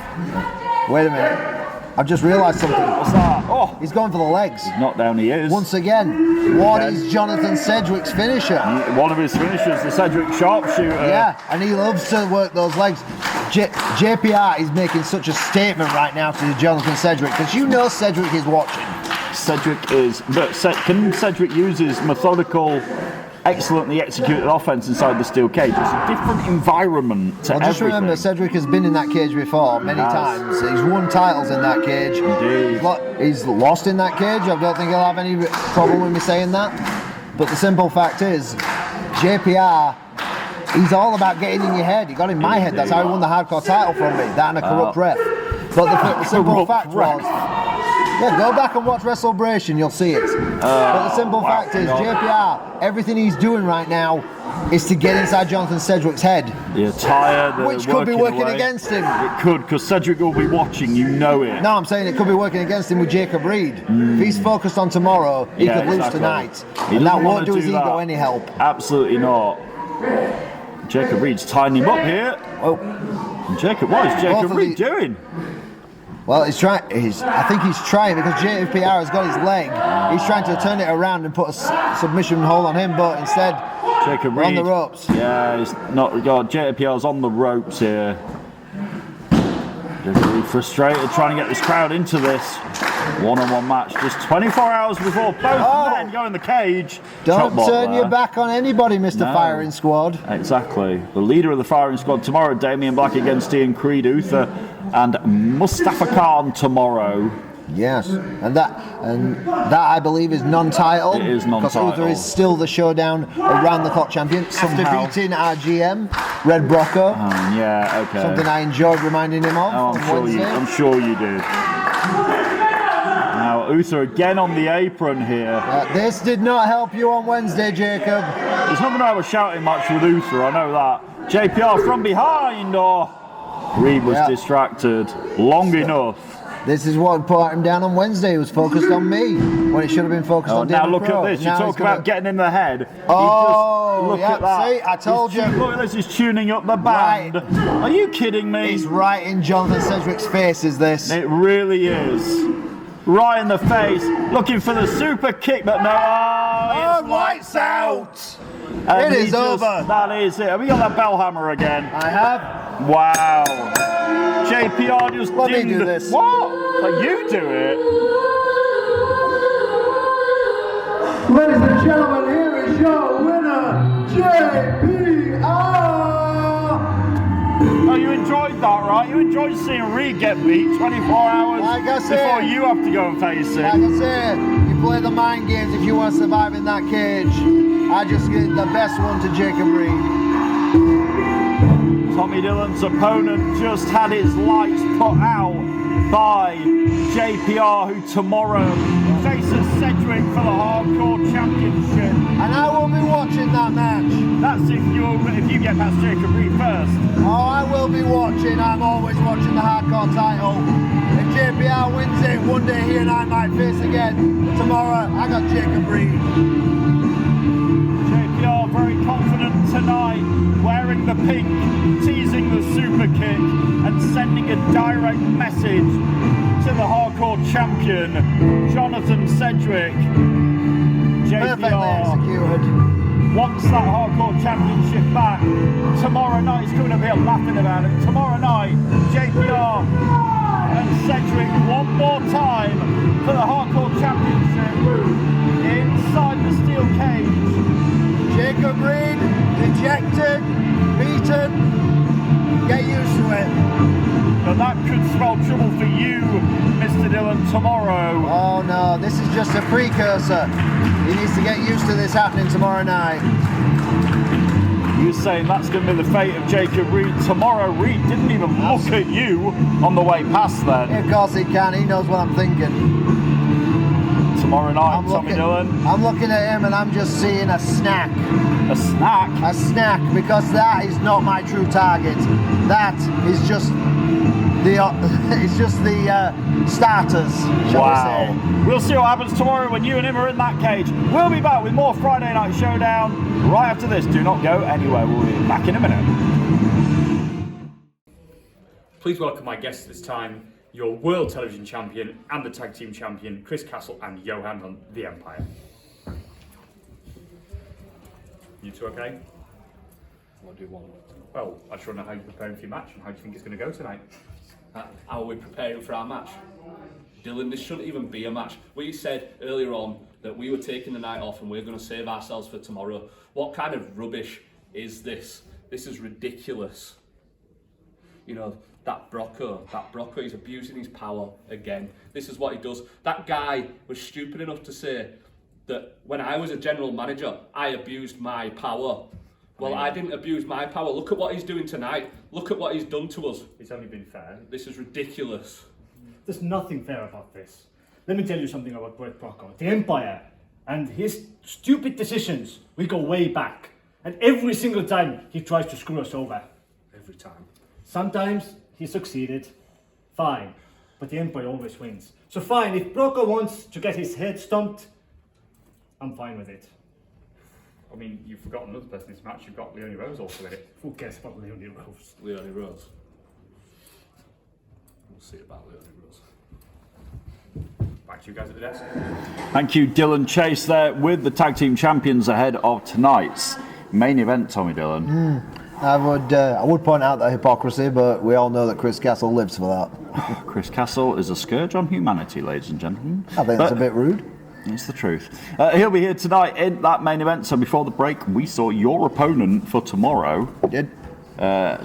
Wait a minute. I've just realised something. What's that? Oh, He's going for the legs. knockdown he is. Once again, what is Jonathan Sedgwick's finisher? One of his finishers, the Cedric Sharpshooter. Yeah, and he loves to work those legs. JPR is making such a statement right now to Jonathan Sedgwick, because you know Sedgwick is watching. Cedric is, but can Cedric use his methodical, excellently executed offense inside the steel cage? It's a different environment to Well, just everything. remember, Cedric has been in that cage before many times. He's won titles in that cage. Indeed. He's lost in that cage. I don't think he'll have any problem with me saying that. But the simple fact is, JPR, he's all about getting in your head. He got in my head. That's how he won the hardcore title from me. That and a corrupt ref. But the simple fact was, yeah, go back and watch WrestleBration. You'll see it. But the simple fact is, JPR, everything he's doing right now is to get inside Jonathan Sedgwick's head. You're tired. Which could be working against him. It could, because Cedric will be watching. You know it. No, I'm saying it could be working against him with Jacob Reid. If he's focused on tomorrow, he could lose tonight. He And that doesn't won't wanna do his ego that. any help. Absolutely not. Jacob Reid's tying him up here. Oh, And Jacob, what is Both Jacob of Reid the- doing? well, he's trying. I think he's trying because JPR has got his leg. He's trying to turn it around and put a submission hold on him, but instead, Jacob we're Reid on the ropes. Yeah, he's not. God, JPR's on the ropes here. Jacob Reid frustrated, trying to get this crowd into this one-on-one match. Just 24 hours before both men go in the cage. Don't Chop block turn there. your back on anybody, Mr. No. Firing Squad. Exactly. The leader of the firing squad tomorrow, Damien Black against Ian Creed, Uther, and Mustafa Khan tomorrow. Yes, and that I believe is non-title. It is because non-title. Uther is still the Showdown around-the-clock champion Somehow. after beating our GM, Red Brocco. Yeah, okay. Something I enjoyed reminding him of Oh, on Wednesday. I'm sure you did. Now Uther again on the apron here. This did not help you on Wednesday, Jacob. There's not going to have a shouting match with Uther, I know that. JPR from behind, Reid was distracted long enough. This is what put him down on Wednesday. He was focused on me when he should have been focused on Now David look Crow. at this. You Now talk he's gonna- about getting in the head. Oh, look yeah, at that. see, I told you. Look at this. He's tuning up the band. Are you kidding me? He's right in Jonathan Sedgwick's face, is this? It really is. Right in the face, looking for the super kick, but no. It's lights out. And It he is just- over. That is it. Have we got that bell hammer again? I have. Wow. JPR just Let me dinged. do this. What? Like you do it? Ladies and gentlemen, here is your winner, JPR! Oh, you enjoyed that, right? You enjoyed seeing Reid get beat 24 hours Like I said. before you have to go and face Like it. I said, you play the mind games if you want to survive in that cage. I just get the best one to Jacob Reid. Tommy Dillon's opponent just had his lights put out by JPR, who tomorrow faces Cedric for the Hardcore Championship. And I will be watching that match. That's if you get past Jacob Reid first. Oh, I will be watching. I'm always watching the Hardcore title. If JPR wins it, one day he and I might face again. Tomorrow, I got Jacob Reid. JPR very confident tonight, wearing the pink, teasing the super kick, and sending a direct message to the hardcore champion, Jonathan Sedgwick. Perfectly JPR executed. wants that hardcore championship back. Tomorrow night, he's going to be laughing about it. Tomorrow night, JPR and Sedgwick one more time for the hardcore championship inside the steel cage. Jacob Reid, dejected, beaten, get used to it. But that could spell trouble for you, Mr. Dillon, tomorrow. Oh no, this is just a precursor. He needs to get used to this happening tomorrow night. You're saying that's going to be the fate of Jacob Reid tomorrow. Reid didn't even look at you on the way past then. Of course he can, he knows what I'm thinking. Tomorrow night, Tommy Dillon. I'm looking at him and I'm just seeing a snack. A snack? A snack, because that is not my true target. That is just the starters, shall we say. We'll see what happens tomorrow when you and him are in that cage. We'll be back with more Friday Night Showdown right after this. Do not go anywhere. We'll be back in a minute. Please welcome my guests this time, your World Television Champion and the Tag Team Champion, Chris Castle and Johan on the Empire. You two okay? What do you want? Well, I just want to know how you're preparing for your match and how do you think it's going to go tonight? How are we preparing for our match? Dillon, this shouldn't even be a match. We said earlier on that we were taking the night off and we we're going to save ourselves for tomorrow. What kind of rubbish is this? This is ridiculous. You know, that Brocco, he's abusing his power again. This is what he does. That guy was stupid enough to say that when I was a general manager, I abused my power. Well, I didn't abuse my power. Look at what he's doing tonight. Look at what he's done to us. It's only been fair. This is ridiculous. There's nothing fair about this. Let me tell you something about Brocco. The Empire and his stupid decisions, we go way back. And every single time he tries to screw us over. Every time. Sometimes he succeeded. Fine. But the Empire always wins. So fine, if Brocco wants to get his head stomped, I'm fine with it. I mean, you've forgotten another person in this match. You've got Leonie Rose also in it. Who cares about Leonie Rose? Leonie Rose. We'll see about Leonie Rose. Back to you guys at the desk. Thank you, Dillon Chase there with the Tag Team Champions ahead of tonight's main event, Tommy Dillon. I would point out that hypocrisy, but we all know that Chris Castle lives for that. Chris Castle is a scourge on humanity, ladies and gentlemen. I think that's a bit rude. It's the truth. He'll be here tonight in that main event. So before the break, we saw your opponent for tomorrow. Did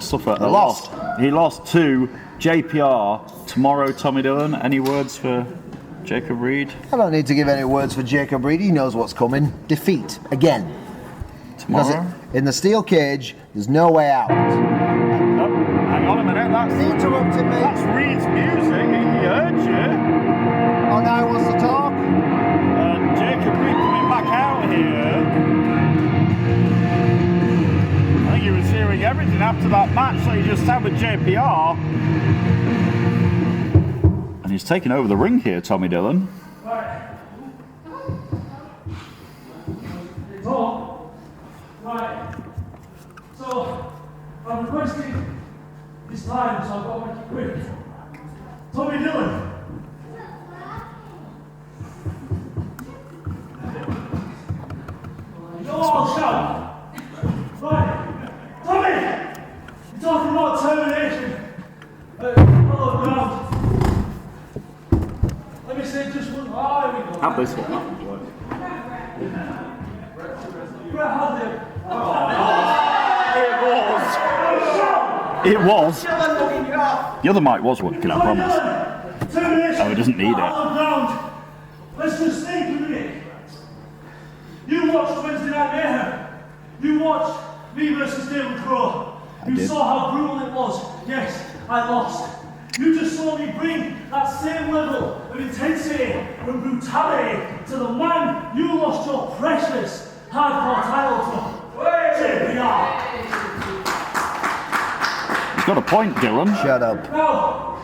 suffer a loss. He lost to JPR tomorrow. Tommy Dillon, any words for Jacob Reid? I don't need to give any words for Jacob Reid. He knows what's coming. Defeat again. Tomorrow? In the steel cage, there's no way out. Oh, hang on a minute. That's interrupting me. That's Reid's music. He heard you. Oh, now he wants to talk. Jacob Reid coming back out here. I think he was hearing everything after that match that he just had with JPR. And he's taking over the ring here, Tommy Dillon. Right. So, I'm requesting this time, so I've got to make it quick. Tommy Dillon. Oh, shout! Right, Tommy! You're talking about termination. Follow ground. Let me say just one. Oh, here we go. Have this one. Brett Hadley. It was. The other mic was working, I promise. Termination. Oh, it doesn't need it. Let's just think a minute. You watched Wednesday Night Mayhem. You watched me versus Dillon Crow. You saw how brutal it was. Yes, I lost. You just saw me bring that same level of intensity and brutality to the man you lost your precious hardcore title to. JPR. Got a point, Dillon. Shut up. Now,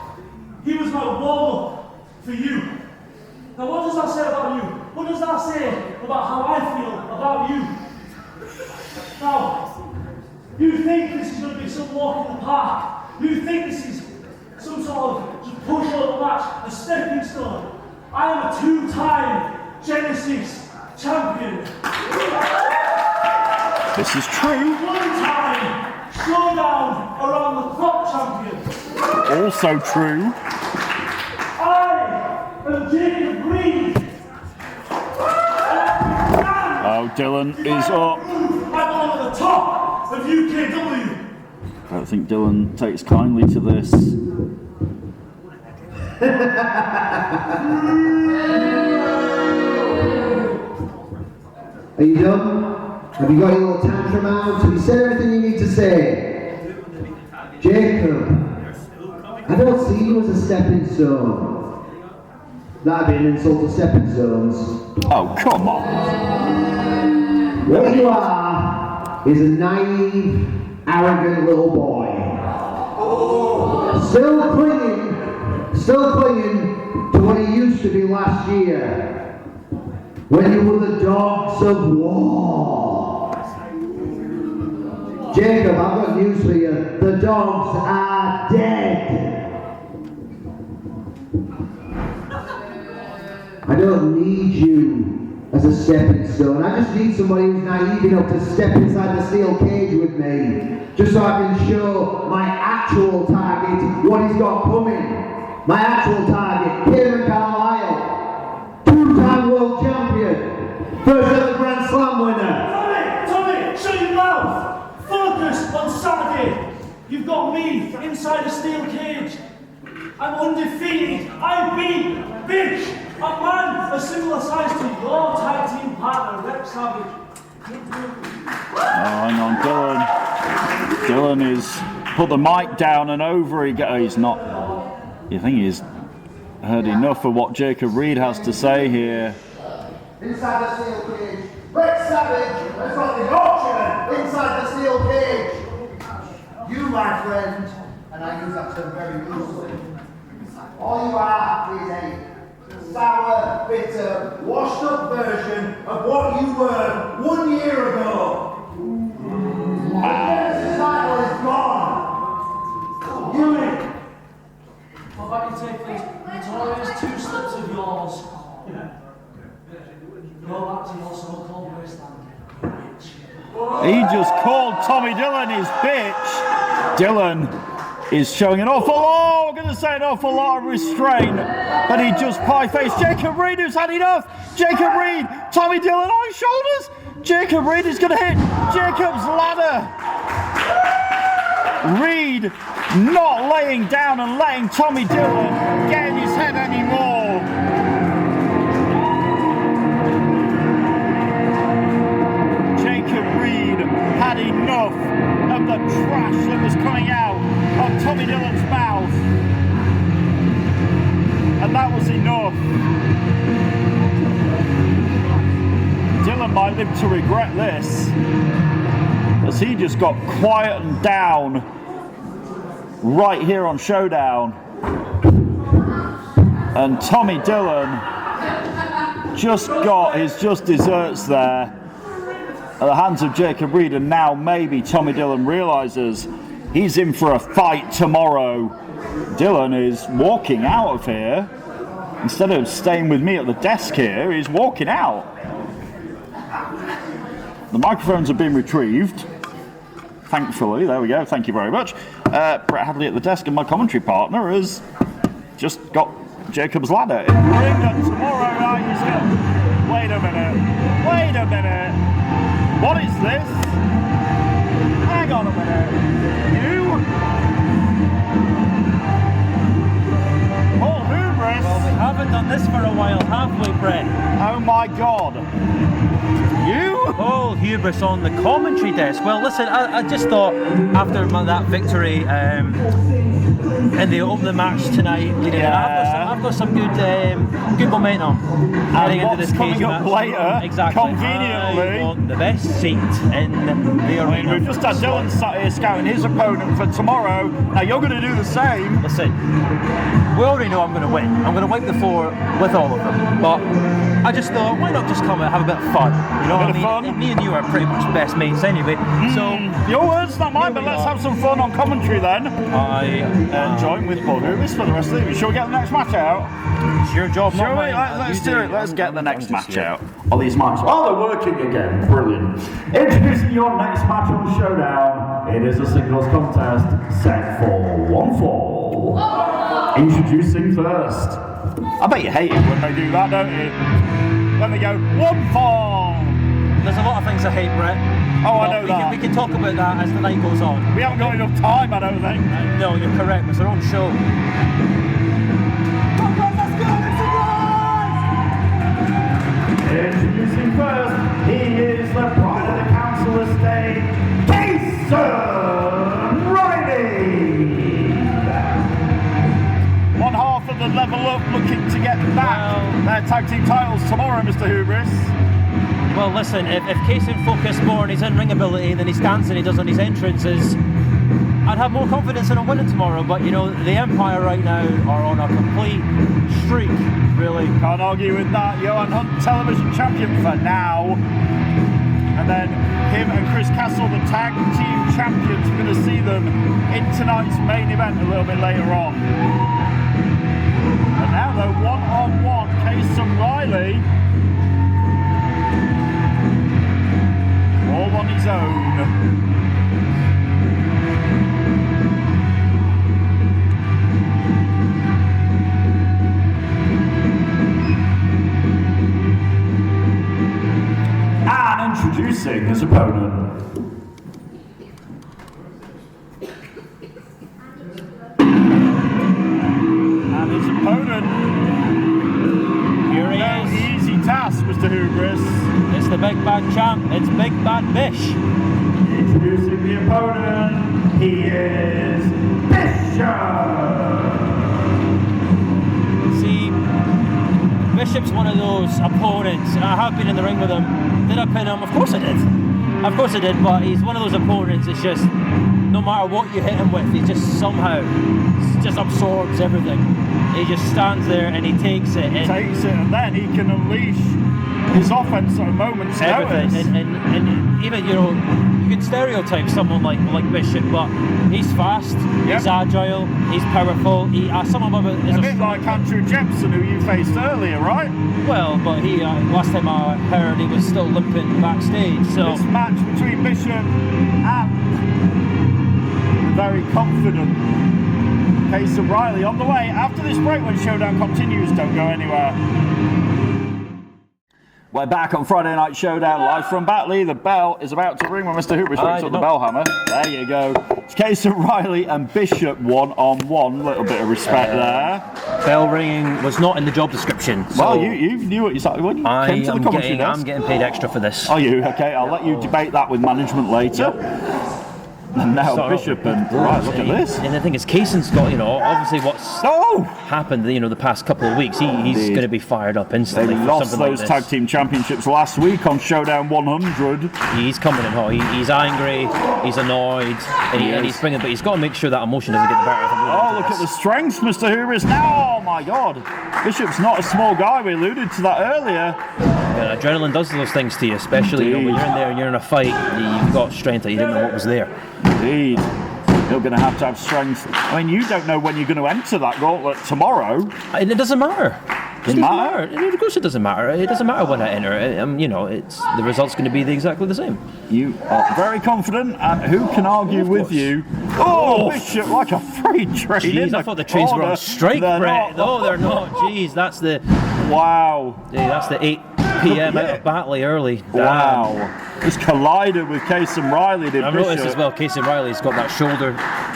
he was my warm-up for you. Now what does that say about you? What does that say about how I feel about you? Now, you think this is going to be some walk in the park. You think this is some sort of just push-up match, a stepping stone. I am a two-time Genesis champion. This is true. One-time Showdown around the clock champion. Also true. I am Jacob Reid. Oh, Dillon is up. I'm on the top of UKW. I don't think Dillon takes kindly to this. Are you done? Have you got your little tantrum out? Have you said everything you need to say? Jacob, I don't see you as a stepping stone. That'd be an insult to stepping stones. Oh, come on. What you are is a naive, arrogant little boy. Still clinging to what he used to be last year, when you were the dogs of war. Jacob, I've got news for you. The dogs are dead. I don't need you as a stepping stone. I just need somebody who's naive enough to step inside the steel cage with me, just so I can show my actual target what he's got coming. My actual target, Kieran Carlisle, two-time world champion, first ever Grand Slam winner. Tommy, shut your mouth. Focus on Saturday. You've got me inside a steel cage. I'm undefeated. I beat bitch. A man a similar size to your tag team partner, Rex Savage. Oh, hang on, Dillon is put the mic down and over he goes. He's not. You think he's heard enough of what Jacob Reid has to say here. Inside the steel cage, Rex Savage has got the Yorkshireman inside the steel cage. You, my friend, and I use that term very loosely, all you are is a sour, bitter, washed up version of what you were 1 year ago. The title is gone. You win. How about you take these notorious two slips of yours? Go back to your so-called wasteland. He just called Tommy Dillon his bitch. Dillon is showing an awful lot, I'm going to say an awful lot of restraint, but he just pie-faced Jacob Reid, who's had enough. Jacob Reid, Tommy Dillon on his shoulders. Jacob Reid is going to hit Jacob's ladder. Reid not laying down and letting Tommy Dillon get in his head anymore. Jacob Reid had enough of the trash that was coming out of Tommy Dillon's mouth, and that was enough. Dillon might live to regret this, as he just got quietened down right here on Showdown, and Tommy Dillon just got his just desserts there at the hands of Jacob Reid, and now maybe Tommy Dillon realises he's in for a fight tomorrow. Dillon is walking out of here. Instead of staying with me at the desk here, he's walking out. The microphones have been retrieved. Thankfully, there we go, thank you very much. Brett Hadley at the desk, and my commentary partner has just got Jacob's ladder in the ring, and tomorrow night he's going. Wait a minute. What is this? Hang on a minute. You? Paul Hubris? Well, we haven't done this for a while, have we, Brett? Oh my God. You? Paul Hubris on the commentary desk. Well, listen, I just thought after that victory and they open the match tonight. I've got some good momentum heading into this coming cage up match. later, Exactly. conveniently. I want the best seat in the arena. We've just had Dillon sat here scouting his opponent for tomorrow. Now you're going to do the same. Listen, we already know I'm going to win. I'm going to wipe the floor with all of them. But I just thought, why not just come and have a bit of fun? You know what I mean? Fun. Me and you are pretty much best mates anyway. So your words, not mine. But let's have some fun on commentary then. I join with Hubris for the rest of the evening. Shall we get the next match out? It's your job, Shall not we? mine. Let's do it. Let's get the next match out. Are these matches? Oh, they're working again. Brilliant. Introducing your next match on Showdown. It is a singles contest set for one fall. Introducing first. I bet you hate it when they do that, don't you? When they go one fall. There's a lot of things I hate, Brett. Oh, I know that. We can talk about that as the night goes on. We haven't got enough time, I don't think. No, you're correct. It's their own show. Introducing first, he is the pride of the council estate, Cason Reid. One half of the level up looking to get back their tag team titles tomorrow, Mr. Hubris. Well, listen, if Cason focused more on his in-ring ability than his dancing he does on his entrances, I'd have more confidence in him winning tomorrow. But, you know, the Empire right now are on a complete streak, really. Can't argue with that. Johan Hunt, television champion for now. And then him and Chris Castle, the tag team champions. We're going to see them in tonight's main event a little bit later on. And now they're one-on-one, Cason Riley. All on his own. And introducing his opponent. And his opponent. Here he is. Easy task, Mr. Hubris. It's the big bad champ. It's Big Bad Bish. Introducing the opponent. He is Bishop. See, Bishop's one of those opponents, and I have been in the ring with him. Did I pin him? Of course I did. Of course I did, but he's one of those opponents, it's just, no matter what you hit him with, he just somehow just absorbs everything. He just stands there and he takes it. And then he can unleash his offense at a moment's notice. And even, you know, you can stereotype someone like Bishop, but he's fast, he's agile, he's powerful. Some of him is a bit like Andrew Jepson, who you faced earlier, right? Well, but he last time I heard he was still limping backstage. So this match between Bishop and very confident Cason Riley on the way after this break when Showdown continues. Don't go anywhere. We're back on Friday Night Showdown, live from Batley. The bell is about to ring when Mr. Hubris picks up the bell hammer. There you go. It's Cason Riley and Bishop one-on-one. A little bit of respect there. Bell ringing was not in the job description. So well, you knew what you said when you came to the commentary desk. I'm getting paid extra for this. Are you? Okay, I'll let you debate that with management later. Yep. And now Bishop and right, look at this. And the thing is, Cason's got, you know, obviously what's happened, you know, the past couple of weeks. He's going to be fired up instantly. They for lost something those like tag team championships last week on Showdown 100. He's coming in hot. He's angry. He's annoyed, and he's bringing. But he's got to make sure that emotion doesn't get the better of him. Oh, look at the strength, Mr. Hubris. Now, oh my God, Bishop's not a small guy. We alluded to that earlier. Yeah, adrenaline does those things to you, especially, you know, when you're in there and you're in a fight. You've got strength that you didn't know what was there. Indeed. You're going to have strength. I mean, you don't know when you're going to enter that gauntlet tomorrow. And it doesn't matter. Doesn't matter. Of course it doesn't matter. It doesn't matter when I enter. You know, the result's going to be exactly the same. You are very confident, and who can argue with you? Oh, Bishop, like a freight train. Jeez, I thought the trains were on strike, Brett. No, they're not. Jeez, that's the... Wow. Yeah, that's the 8 p.m. out of Batley early. Wow. Just collided with Cason Riley. I've noticed as well, Cason Riley's got that shoulder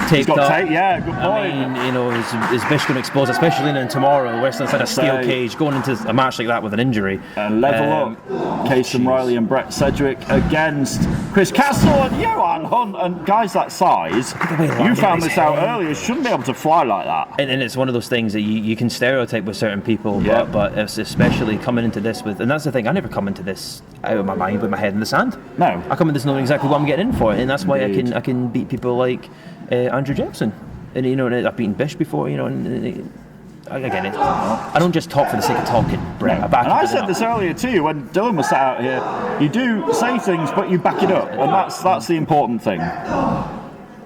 taped up. Yeah, good point. I mean, you know, is Bish going to expose, especially in tomorrow, where it's inside a steel cage, going into a match like that with an injury. And level up, Cason Riley and Brett Sedgwick against Chris Castle and Johan Hunt, and guys that size. You found this out earlier. Shouldn't be able to fly like that. And it's one of those things that you can stereotype with certain people, but it's especially coming into this with, and that's the thing. I never come into this out of my mind with my head in the sand. No, I come into this knowing exactly what I'm getting in for, and that's why I can beat people like Andrew Jepson, and you know, and I've beaten Bish before, you know, and again, I don't just talk for the sake of talking, Brett. And I said this earlier too when Dillon was sat out here. You do say things, but you back it up, and that's the important thing.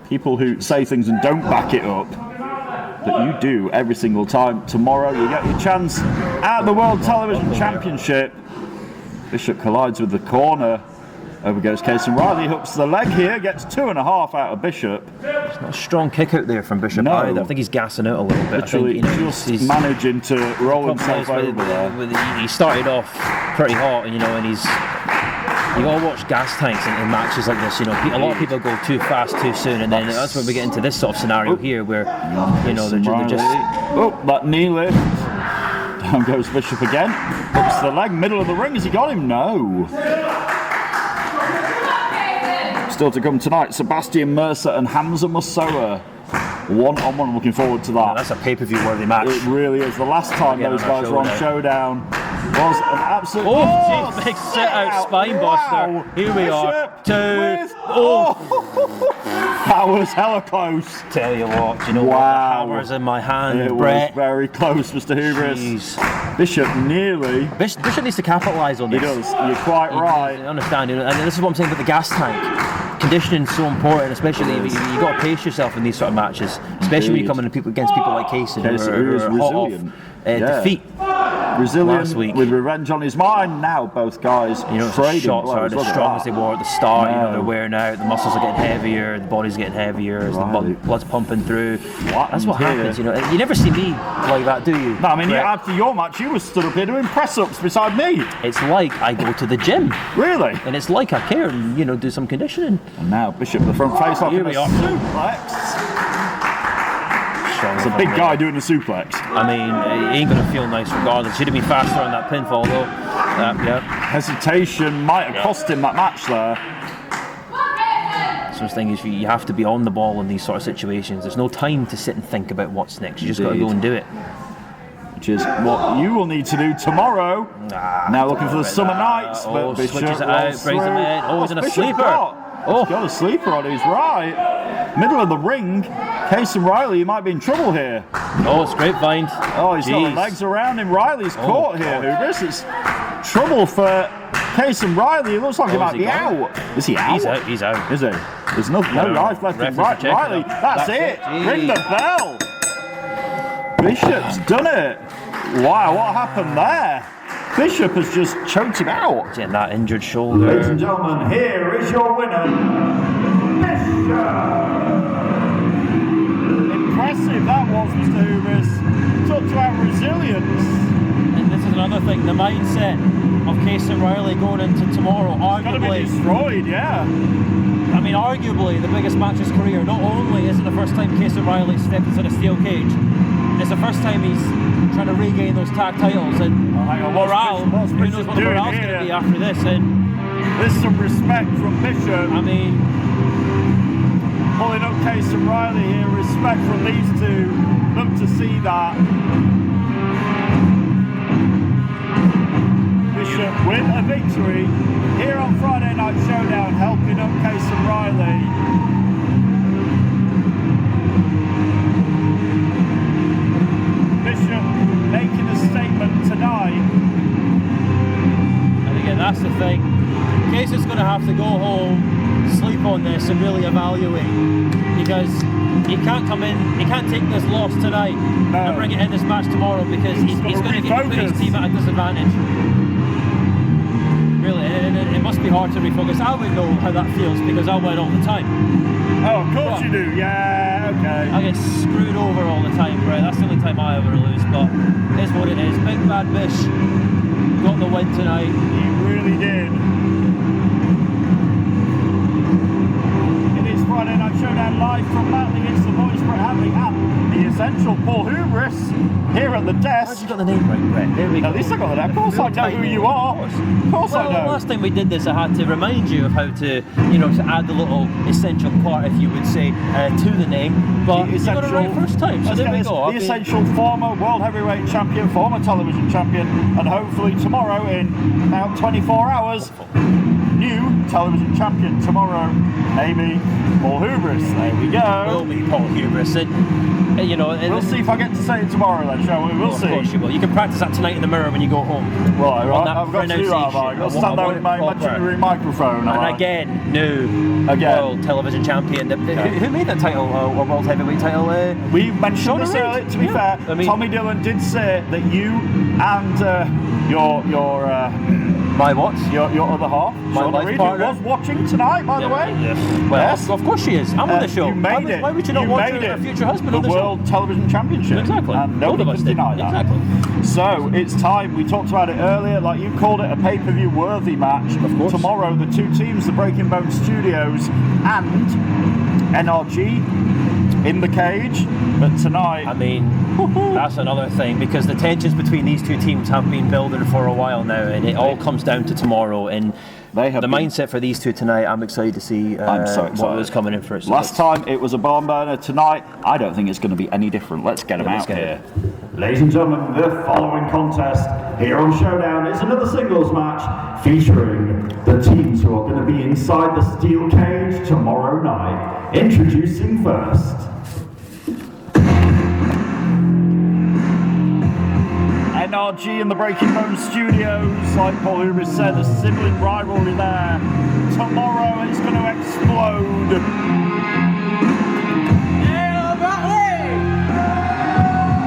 People who say things and don't back it up, that you do every single time. Tomorrow you get your chance at the World Television Championship. Bishop collides with the corner. Over goes Cason Riley, hooks the leg here, gets 2.5 out of Bishop. It's not a strong kick out there from Bishop either. I think he's gassing out a little bit. Literally, I think, you know, he's managing to roll himself over there. He started off pretty hot, you know, and you all watch gas tanks in matches like this. You know, a lot of people go too fast too soon, and then that's when we get into this sort of scenario here, where you know they're just. Oh, that knee lift. Down goes Bishop again. Hooks the leg, middle of the ring. Has he got him? No. Still to come tonight, Sebastian, Mercer and Hamzah Musoa. One-on-one, looking forward to that. Yeah, that's a pay-per-view worthy match. It really is. The last time those guys were on Showdown was an absolute... Oh, big sit-out spine buster. Here we are. That was hella close. Tell you what, you know what? The hammer's in my hand, it Brett. Was very close, Mr. Hubris. Jeez. Bishop nearly. Bishop needs to capitalise on this. He does. You're quite right. I understand, you know, and this is what I'm saying about the gas tank. Conditioning is so important, especially you got to pace yourself in these sort of matches, especially when you come against people like Cason, who is resilient. Defeat last week with revenge on his mind. Now both guys, you know, shots aren't as strong as they were at the start. You know, they're wearing out. The muscles are getting heavier. The body's getting heavier. As the blood's pumping through. That's what happens. You know, you never see me like that, do you? No, I mean, after your match, you were stood up here doing press-ups beside me. It's like I go to the gym. Really? And it's like I care and, you know, do some conditioning. And now Bishop, the front face off. Here we are. Suplex. It's a big guy doing a suplex. I mean, he ain't going to feel nice regardless. He'd have been faster on that pinfall though. Hesitation might have cost him that match there. So the thing is, you have to be on the ball in these sort of situations. There's no time to sit and think about what's next. You just got to go and do it. Which is what you will need to do tomorrow. Now looking for the summer nights. But Bishop switches it out, brings him in. Oh, he's in a sleeper. He's got a sleeper on, he's right. Middle of the ring. Cason Riley, he might be in trouble here. Oh, it's great find. Oh, he's got the legs around him. Riley's caught here, Hubris. It's trouble for Cason Riley. It looks like he might be out. Is he out? He's out. Is he? There's no life left in Riley. That's it. Ring the bell. Bishop's done it. Wow, what happened there? Bishop has just choked him out. Getting that injured shoulder. Ladies and gentlemen, here is your winner, Bishop. Impressive that was, Mr. Hubris. Talked about resilience. And this is another thing, the mindset of Cason Riley going into tomorrow, arguably destroyed, yeah. I mean, arguably the biggest match of his career. Not only is it the first time Cason Riley stepped inside a steel cage, it's the first time he's trying to regain those tag titles, and morale, who knows what the morale's going to be after this. And there's some respect from Bishop. I mean, pulling up Cason Riley here, respect from these two. Love to see that. Bishop with a victory here on Friday Night Showdown, helping up Cason Riley. Bishop making a statement tonight. And again, that's the thing. Cason's going to have to go home, sleep on this, and really evaluate, because he can't come in, he can't take this loss tonight and bring it in this match tomorrow, because he's going to put his team at a disadvantage. Really, it must be hard to refocus. I would know how that feels because I win all the time. Oh, of course you do, yeah, okay. I get screwed over all the time, Brett. That's the only time I ever lose, but it's what it is. Big Bad Bish got the win tonight. He really did. And live from Batley, it's the voice Brett Hadley and the essential Paul Hubris here at the desk. You got the name right, Brett. There we go. At least I got the name. Of course I know who you are. Of course I know. Last time we did this, I had to remind you of how to, to add the little essential part, if you would say, to the name. But you got it right first time. So there we go. The essential former world heavyweight champion, former television champion, and hopefully tomorrow in about 24 hours. New television champion tomorrow, maybe Paul Hubris. There we go. Will be Paul Hubris. We'll see if I get to say it tomorrow then, shall we? We'll see. Of course you will. You can practice that tonight in the mirror when you go home. Right. I've got to do that. I've got to stand there with my imaginary microphone. And again, new world television champion. Who made that title, or world heavyweight title? We mentioned this earlier, to be fair. Tommy Dillon did say that you and your my what? Your other half, my life partner, was watching tonight, by the way. Yes. Well, yes. Of course she is. I'm on the show. You made it. Why would you not watch her future husband on the show? The World Television Championship. Exactly. And nobody can deny that. Exactly. So it's time. We talked about it earlier. Like you called it a pay-per-view worthy match. Of course. Tomorrow, the two teams, the Breaking Bone Studios and NRG. In the cage, but tonight... I mean, that's another thing, because the tensions between these two teams have been building for a while now, and it all comes down to tomorrow, and mindset for these two tonight, I'm excited to see what was coming in first. Last time it was a barn burner. Tonight, I don't think it's going to be any different. Let's get them out here. Ladies and gentlemen, the following contest here on Showdown is another singles match featuring the teams who are going to be inside the steel cage tomorrow night. Introducing first... NRG in the Breaking Bone Studios, like Paul Hubris said, the sibling rivalry there. Tomorrow it's going to explode.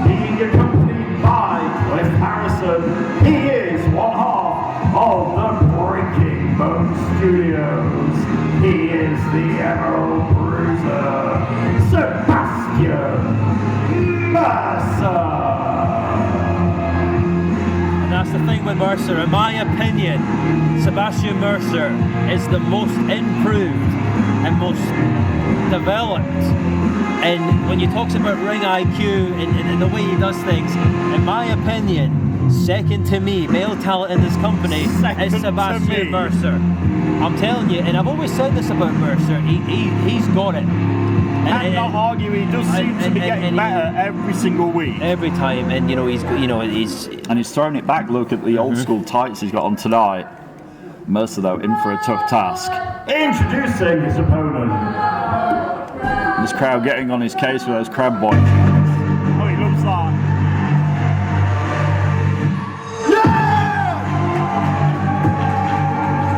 Being accompanied by Cliff Harrison, he is one half of the Breaking Bone Studios. He is the Emerald Bruiser, Sebastian Mercer. That's the thing with Mercer. In my opinion, Sebastian Mercer is the most improved and most developed. And when you talk about ring IQ and the way he does things, in my opinion, second to me, male talent in this company is Sebastian Mercer. I'm telling you, and I've always said this about Mercer, he's got it. And not argue, he does seem to be getting better every single week. Every time, and he's throwing it back. Look at the old school tights he's got on tonight. Mercer though in for a tough task. Introducing his opponent. This crowd getting on his case with those crab boys. Oh, he loves that. Yeah!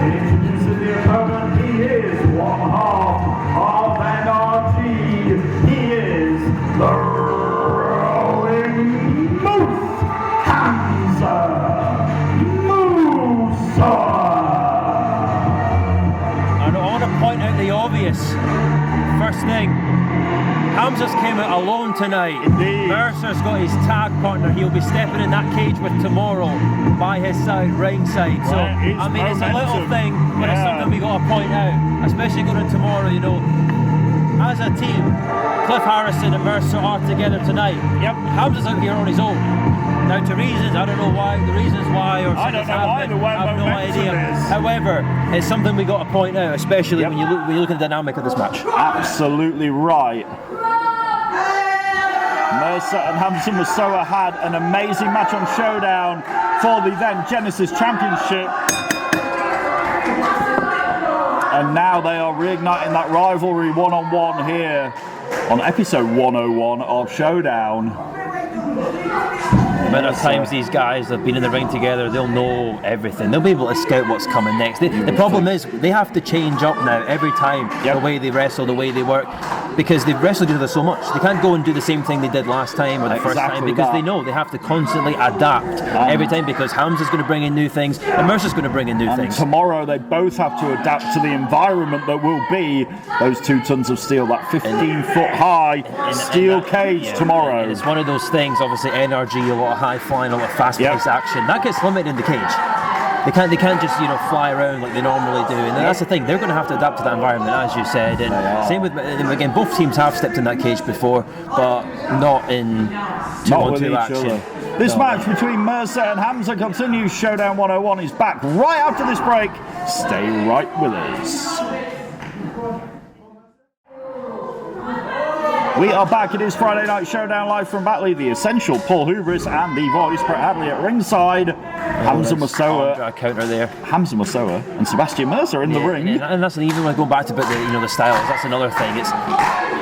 Introducing the opponent, he is one half of NRG. He is the Rolling Moose, Hamzah Musoa. I want to point out the obvious. First thing, Hamzah's came out alone tonight. Indeed. Mercer's got his tag partner. He'll be stepping in that cage with tomorrow by his side, ringside. So, I mean, it's a little thing, but it's something we got to point out, especially going into tomorrow, As a team, Cliff Harrison and Mercer are together tonight. Yep. Hamzah's out here on his own. Now, to reasons, I don't know why, the reasons why, or I don't know why, I have no idea. However, it's something we got to point out, especially when you look at the dynamic of this match. Absolutely right. Mercer and Hamzah Musoa had an amazing match on Showdown for the then Genesis Championship. And now they are reigniting that rivalry one-on-one here on episode 101 of Showdown. The amount of times these guys have been in the ring together, they'll know everything. They'll be able to scout what's coming next. The problem is they have to change up now every time, the way they wrestle, the way they work, because they've wrestled each other so much. They can't go and do the same thing they did last time or the first time, because they know they have to constantly adapt every time, because Hamzah's going to bring in new things and Mercer's going to bring in new things. Tomorrow they both have to adapt to the environment that will be those 2 tons of steel, that 15-foot high steel cage tomorrow. It's one of those things, obviously NRG, a lot of high flying, a lot of fast-paced action. That gets limited in the cage. They can't just fly around like they normally do, and that's the thing. They're going to have to adapt to that environment, as you said. And same with again, both teams have stepped in that cage before, but not in 2-on-2 action. This match between Mercer and Hamzah continues. Showdown 101 is back right after this break. Stay right with us. We are back. It is Friday Night Showdown live from Batley. The Essential, Paul Hubris, and the Voice, Brett Hadley at ringside. Hamzah Musoa, counter there. Hamzah Musoa and Sebastian Mercer in the ring. And that's even when I go back to the styles. That's another thing. It's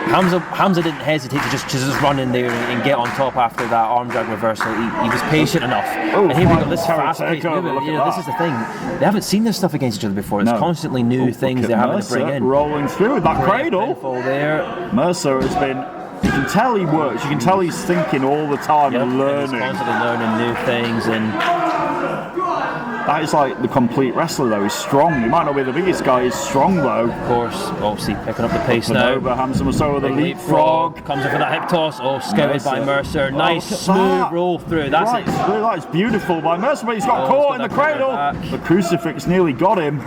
Hamzah didn't hesitate to just run in there and get on top after that arm drag reversal. He was patient enough. And here we go. This fast-paced movement. This is the thing. They haven't seen this stuff against each other before. It's constantly new things they're having to bring in. Rolling through with that cradle. There. Mercer has been. You can tell he works. You can tell he's thinking all the time and learning. He's constantly learning new things, and that is like the complete wrestler though. He's strong. He might not be the biggest guy. He's strong though. Of course, obviously picking up the pace now. Over Hamzah Musoa, the leapfrog comes in for that hip toss. Scouted by Mercer. Nice smooth roll through. That's it. That's beautiful by Mercer, but he's got caught in the cradle. The crucifix nearly got him.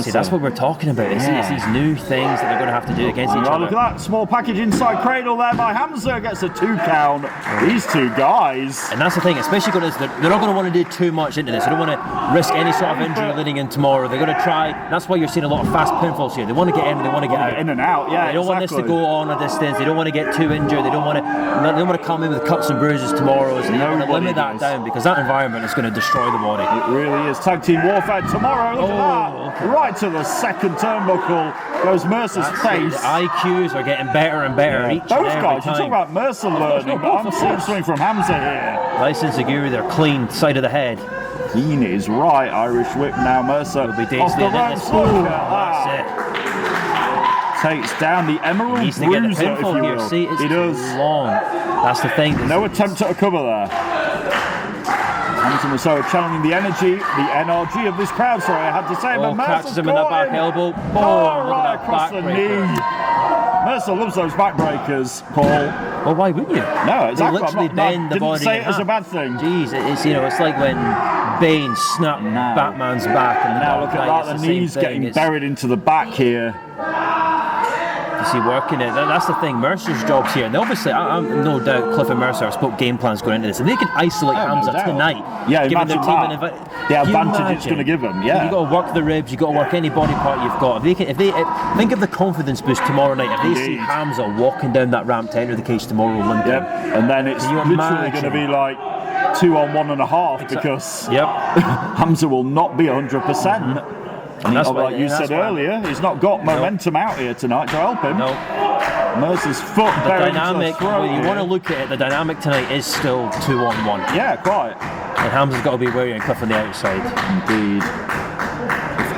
See, that's what we're talking about. It's these new things that they're going to have to do against each other. Look at that small package inside cradle there by Hamzah. Gets a 2 count. These two guys. And that's the thing, especially they're not going to want to do too much into this. They don't want to risk any sort of injury leading in tomorrow. They're going to try. That's why you're seeing a lot of fast pinfalls here. They want to get in, they want to get out. In and out, yeah. They don't want this to go on a distance. They don't want to get too injured. They don't want to come in with cuts and bruises tomorrow. So they want to limit that down because that environment is going to destroy the body. It really is. Tag team warfare tomorrow. Look at that. Okay. Right to the second turnbuckle goes Mercer's face. The IQs are getting better and better each Those and every guys, time. you talk about Mercer learning, but I'm seeing something from Hamzah here. License Aguri, they're clean, side of the head. Clean is right. Irish whip now. Mercer off the ropes. That's it. Takes down the Emerald He needs to get the Bruiser, if pinfall you here. will. See, it's he does. too long. That's the thing. No attempt at a cover there. Hamzah Musoa channeling the NRG of this crowd. Sorry, I had to say, but Mercer's catches him in that back elbow. Right across the knee. Mercer loves those backbreakers, Paul. Well, why wouldn't you? No, exactly. They literally bend the body. Didn't say it as a bad thing. Jeez, it's like when Bane snapped Batman's back. And now look at that. The knee's getting buried into the back here. You see, working it. That's the thing. Mercer's job's here. And obviously, I'm no doubt Cliff and Mercer have spoke game plans going into this. And they can isolate Hamzah tonight. Yeah, given their imagine team the advantage it's going to give them. Yeah, you've got to work the ribs. You've got to work any body part you've got. If they think of the confidence boost tomorrow night. If they see Hamzah walking down that ramp to enter the cage tomorrow, limping, and then it's literally going to be like 2 on 1.5 because Hamzah will not be 100%. And that's like you said earlier, he's not got momentum out here tonight to help him. No. Mercer's foot buried into the throat. When you want to look at it, the dynamic tonight is still 2 on 1. Yeah, quite. And Hamzah's got to be wary and Cliff on the outside. Indeed.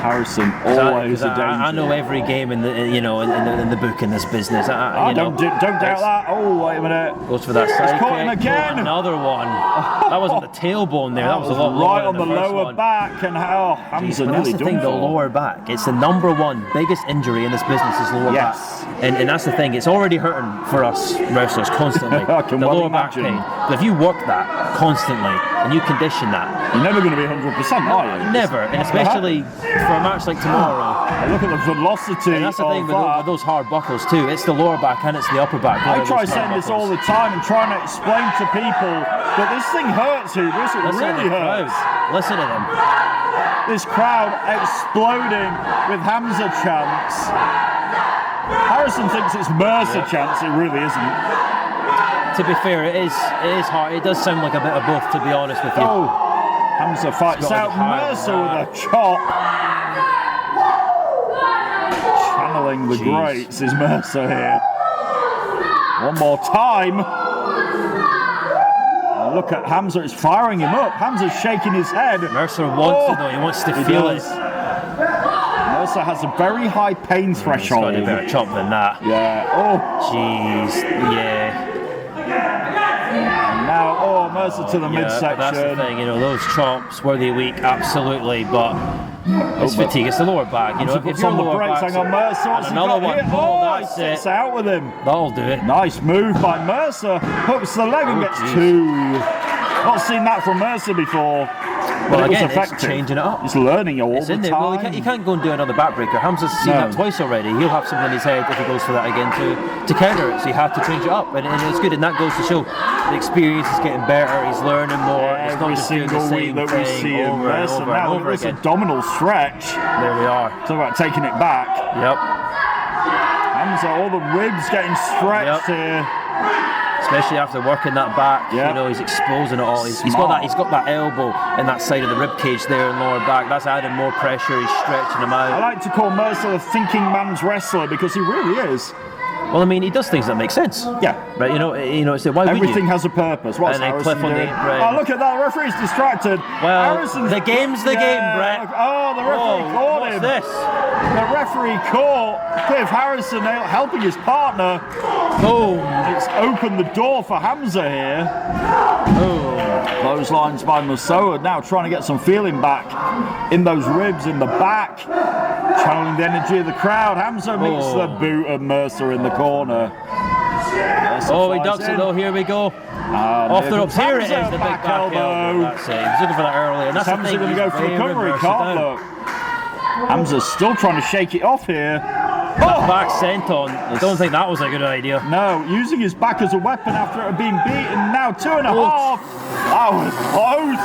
Harrison always a danger. I know every game in the in the book in this business. Don't doubt that. Oh, wait a minute. Goes for that side He's caught him again. Another one. That was on the tailbone there. That was a lot lower right on the lower one. back, and Hamzah nearly that's the thing. The lower back. It's the number one biggest injury in this business is lower back. And that's the thing. It's already hurting for us wrestlers constantly. The lower back pain. But if you work that constantly and you condition that, you're never going to be 100%, are you? Never, and especially for a match like tomorrow. Look at the velocity. And that's the thing with those hard buckles too. It's the lower back and it's the upper back. I try saying this all the time and trying to explain to people that this thing hurts, Hubris. It really hurts. Listen to them. This crowd exploding with Hamzah chants. Harrison thinks it's Mercer chants. It really isn't. To be fair, it is hard. It does sound like a bit of both, to be honest with you. Hamzah fights out Mercer with a chop. Channeling the greats is Mercer here. One more time. Look at Hamzah, it's firing him up. Hamzah's shaking his head. Mercer wants it though, he wants to feel it. Mercer has a very high pain threshold. He's got a better chop than that. Yeah. Jeez. Yeah. And now, Mercer to the midsection. That's the thing, those chops, were they weak? Absolutely, but it's fatigue, it's the lower back. If you're on the brakes, hang on, Mercer. Another one. That's it. It's out with him. That'll do it. Nice move by Mercer. Hooks the leg and gets 2. Not seen that from Mercer before. Well, it was again, effective. it's changing it up. He's learning all It's the in there. time. Well, you can't go and do another backbreaker. Hamzah's seen that twice already. He'll have something in his head if he goes for that again to counter it. So you have to change it up, and it's good. And that goes to show the experience is getting better. He's learning more. It's not Every just doing the single same week that we thing see him. over and over and Now over this again. abdominal stretch. There we are. Talk about taking it back. Yep. Hamzah, all the ribs getting stretched here. Especially after working that back, you know, he's exposing it all. He's got that elbow in that side of the rib cage there and lower back. That's adding more pressure. He's stretching him out. I like to call Mercer a thinking man's wrestler because he really is. Well, I mean, he does things that make sense. Yeah. But it's why would you? Everything has a purpose. What's And they Harrison clip on the doing? apron. Oh, look at that. The referee's distracted. Well, Harrison's the game's the game, Brett. Look, oh, the referee caught what's him. this? The referee caught Cliff Harrison helping his partner. Boom. It's opened the door for Hamzah here. Oh. Clotheslines by Musoa, now trying to get some feeling back in those ribs in the back. Channeling the energy of the crowd. Hamzah meets the boot of Mercer in the corner. Oh, he ducks it though. Here we go. Off the ropes. Here it is, the big back elbow. That's it. He was looking for that earlier. And that's the Hamzah thing. going to go for the cover. He can't look. Hamzah's still trying to shake it off here. That back senton. I don't think that was a good idea. No, using his back as a weapon after it had been beaten. Now 2.5. That was close.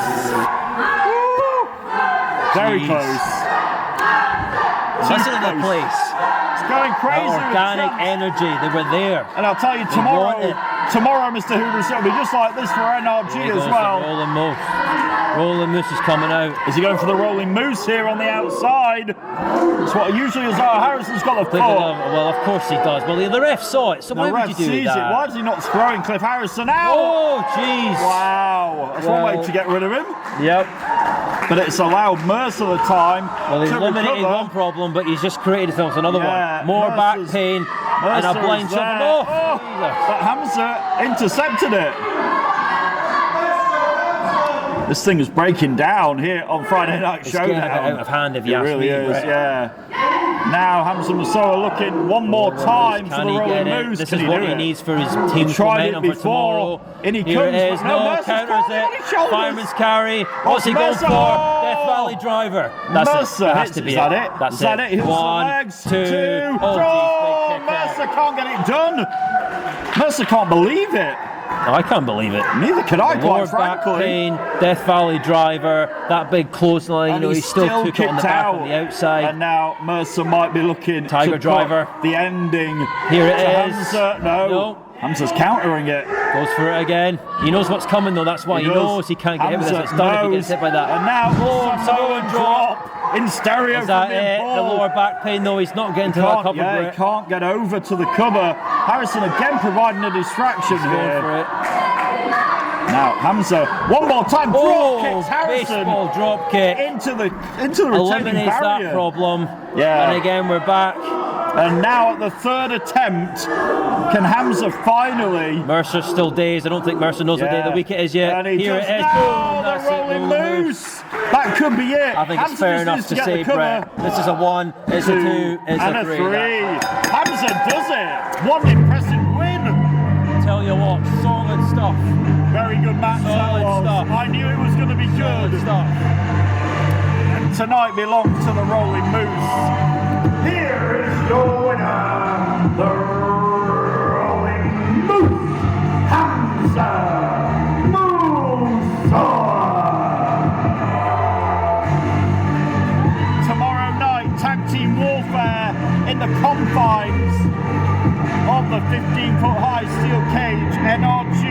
Woo. Very close. Listen to the place. It's going crazy. That organic energy. They were there. And I'll tell you, tomorrow, Mr. Hubris, it'll be just like this for NRG as well. Rolling Moose. Rolling Moose is coming out. Is he going for the rolling moose here on the outside? That's what he usually is. Oh, Harrison's got the foot. Well, of course he does. Well, the ref saw it, so why would you do sees that? It. Why is he not throwing Cliff Harrison out? Oh, jeez. Wow. That's one way to get rid of him. Yep. But it's allowed Mercer the time. Well, he's to eliminated recover. one problem, but he's just created himself another one. More back pain and a blind shot. Oh, but Hamzah intercepted it. This thing is breaking down here on Friday Night Showdown. It's getting a bit out of hand if you ask me. It really is, Brett. yeah. Now Hamzah Musoa looking one more time for the rolling moose. This is what he needs for his team's tried momentum it for tomorrow. In he Here comes, it is. but No, Mercer's counters caught him it. on his shoulders. Fireman's carry. What's he going Mercer? for? Death Valley driver. That's Mercer it. Has hits to it. be Is that it? That's Is that it? Hits the One, legs. two. Oh, Big kick Mercer out. can't get it done. Mercer can't believe it. No, I can't believe it. Neither can I, Lower quite back frankly. pain, Death Valley driver, that big clothesline, And he still took it on the back out. on the outside. And now Mercer might be looking Tiger to driver. put the ending. Here it to is. Hamzah. No. Hamzah's countering it. Goes for it again. He knows what's coming though, that's why he does. knows he can't get hit with this. It's done if he gets hit by that. And now Samoan drop. in stereo Is that from the it? The ball. lower back pain though, he's not getting to that cover. Yeah, Brett. he can't get over to the cover. Harrison again providing a distraction He's going here. for it. Now Hamzah, one more time, drop kicks Harrison baseball drop kick. into the retaining Eliminates barrier. that problem. Yeah. And again we're back. And now at the third attempt, can Hamzah finally? Mercer's still dazed. I don't think Mercer knows what day of the week it is yet. And he Here does it is. now, Boom, the that's it, rolling rolling loose. That could be it. I think it's Hamzah fair just enough needs to get say, the cover. Brett. This is a 1, it's a 2, it's and a 3. 3. Hamzah does it. One impressive win. Tell you what, solid stuff. Very good match. Solid stuff. I knew it was going to be Solid good. stuff. And tonight belongs to the Rolling Moose. Here is your winner, the Rolling Moose, Hamzah Musoa. Tomorrow night, tag team warfare in the confines of the 15-foot-high steel cage. NRG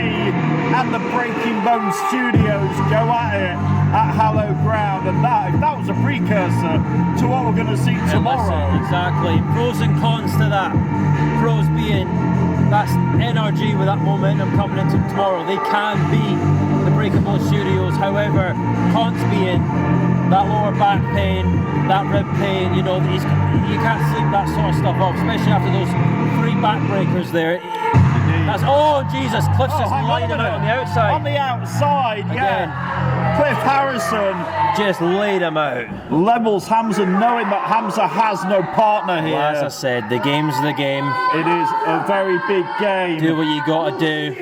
and the Breaking Bone Studios go at it at hallowed ground, and if that was a precursor to what we're going to see tomorrow. Listen, exactly. Pros and cons to that. Pros being that's NRG with that momentum coming into tomorrow. They can beat the Breaking Bone Studios. However, cons being that lower back pain, that rib pain, you know, you can't sleep that sort of stuff off, especially after those 3 backbreakers there. That's, oh Jesus, Cliff's just laid him out on the outside. On the outside, Again. yeah. Cliff Harrison just laid him out. Levels Hamzah, knowing that Hamzah has no partner here. Well, as I said, the game's the game. It is a very big game. Do what you gotta do.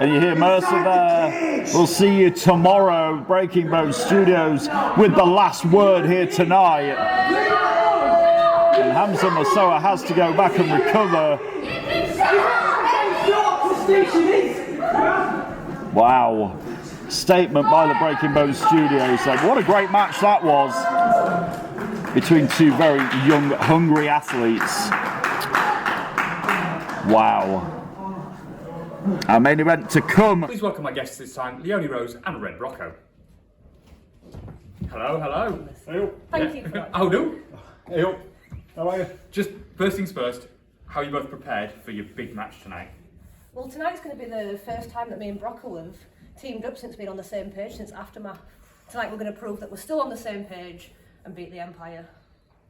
And you hear Mercer there. We'll see you tomorrow, Breaking Bone Studios, with the last word here tonight. And Hamzah Musoa has to go back and recover. Wow. Statement by the Breaking Bone Studios. Like, what a great match that was between two very young, hungry athletes. Wow. Our main event to come. Please welcome my guests this time, Leonie Rose and Red Brocco. Hello, hello. Hey, Thank you for that. How do? hey, how are you? Just first things first, how are you both prepared for your big match tonight? Well, tonight's going to be the first time that me and Brocco have teamed up since being on the same page since Aftermath. Tonight we're going to prove that we're still on the same page and beat the Empire.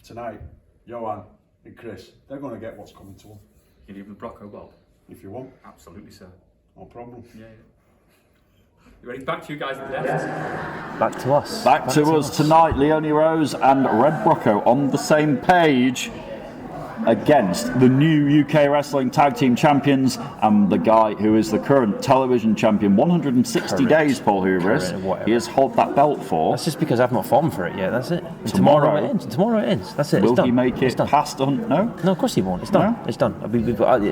Tonight, Johan and Chris, they're going to get what's coming to them. You give the Brocco Bob? If you want. Absolutely, sir. No problem. Yeah. You ready? Back to you guys at the desk. Back to us. Back to us tonight, Leonie Rose and Red Brocco on the same page against the new UK Wrestling Tag Team Champions and the guy who is the current television champion. 160 days, Paul Hubris. He has held that belt for. That's just because I've not fought for it yet, that's it. Tomorrow it ends. Tomorrow it ends. That's it. Will it's done. he make it past Hunt? No? No, of course he won't. It's done. No? It's done.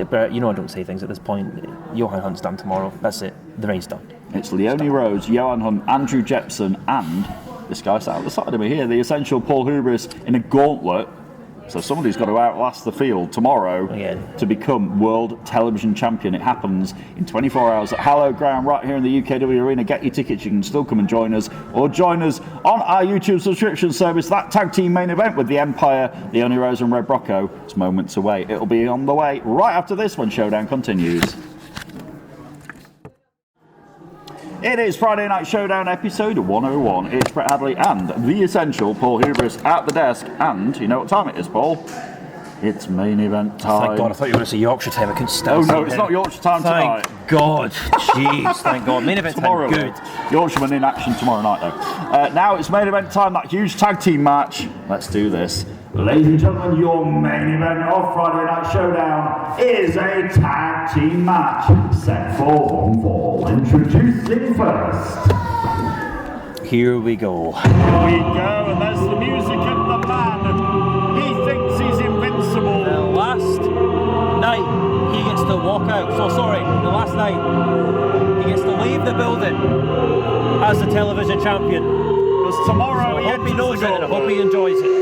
But you know I don't say things at this point. Johan Hunt's done tomorrow. That's it. The reign's done. It's Leonie Rose, Johan Hunt, Andrew Jepson, and this guy sat at the side of me here, the essential Paul Hubris in a gauntlet. So somebody's got to outlast the field tomorrow to become World Television Champion. It happens in 24 hours at Hallowed Ground right here in the UKW Arena. Get your tickets. You can still come and join us, or join us on our YouTube subscription service. That tag team main event with the Empire, Leonie Rose and Red Brocco. It's moments away. It'll be on the way right after this when Showdown continues. It is Friday Night Showdown episode 101. It's Brett Hadley and the essential Paul Hubris at the desk. And you know what time it is, Paul? It's main event time. Thank God, I thought you were going to say Yorkshire time. I couldn't stand Oh no, it's not Yorkshire time tonight. Thank God. Jeez, thank God. Main event tomorrow, time, good. Yorkshireman in action tomorrow night though. Now it's main event time, that huge tag team match. Let's do this. Ladies and gentlemen, your main event of Friday Night Showdown is a tag team match set for one fall. Introducing first. Here we go. Here we go, and there's the music of the man. He thinks he's invincible. The last night he gets to walk out. The last night he gets to leave the building as the television champion. Because tomorrow I hope he knows it and I hope he enjoys it.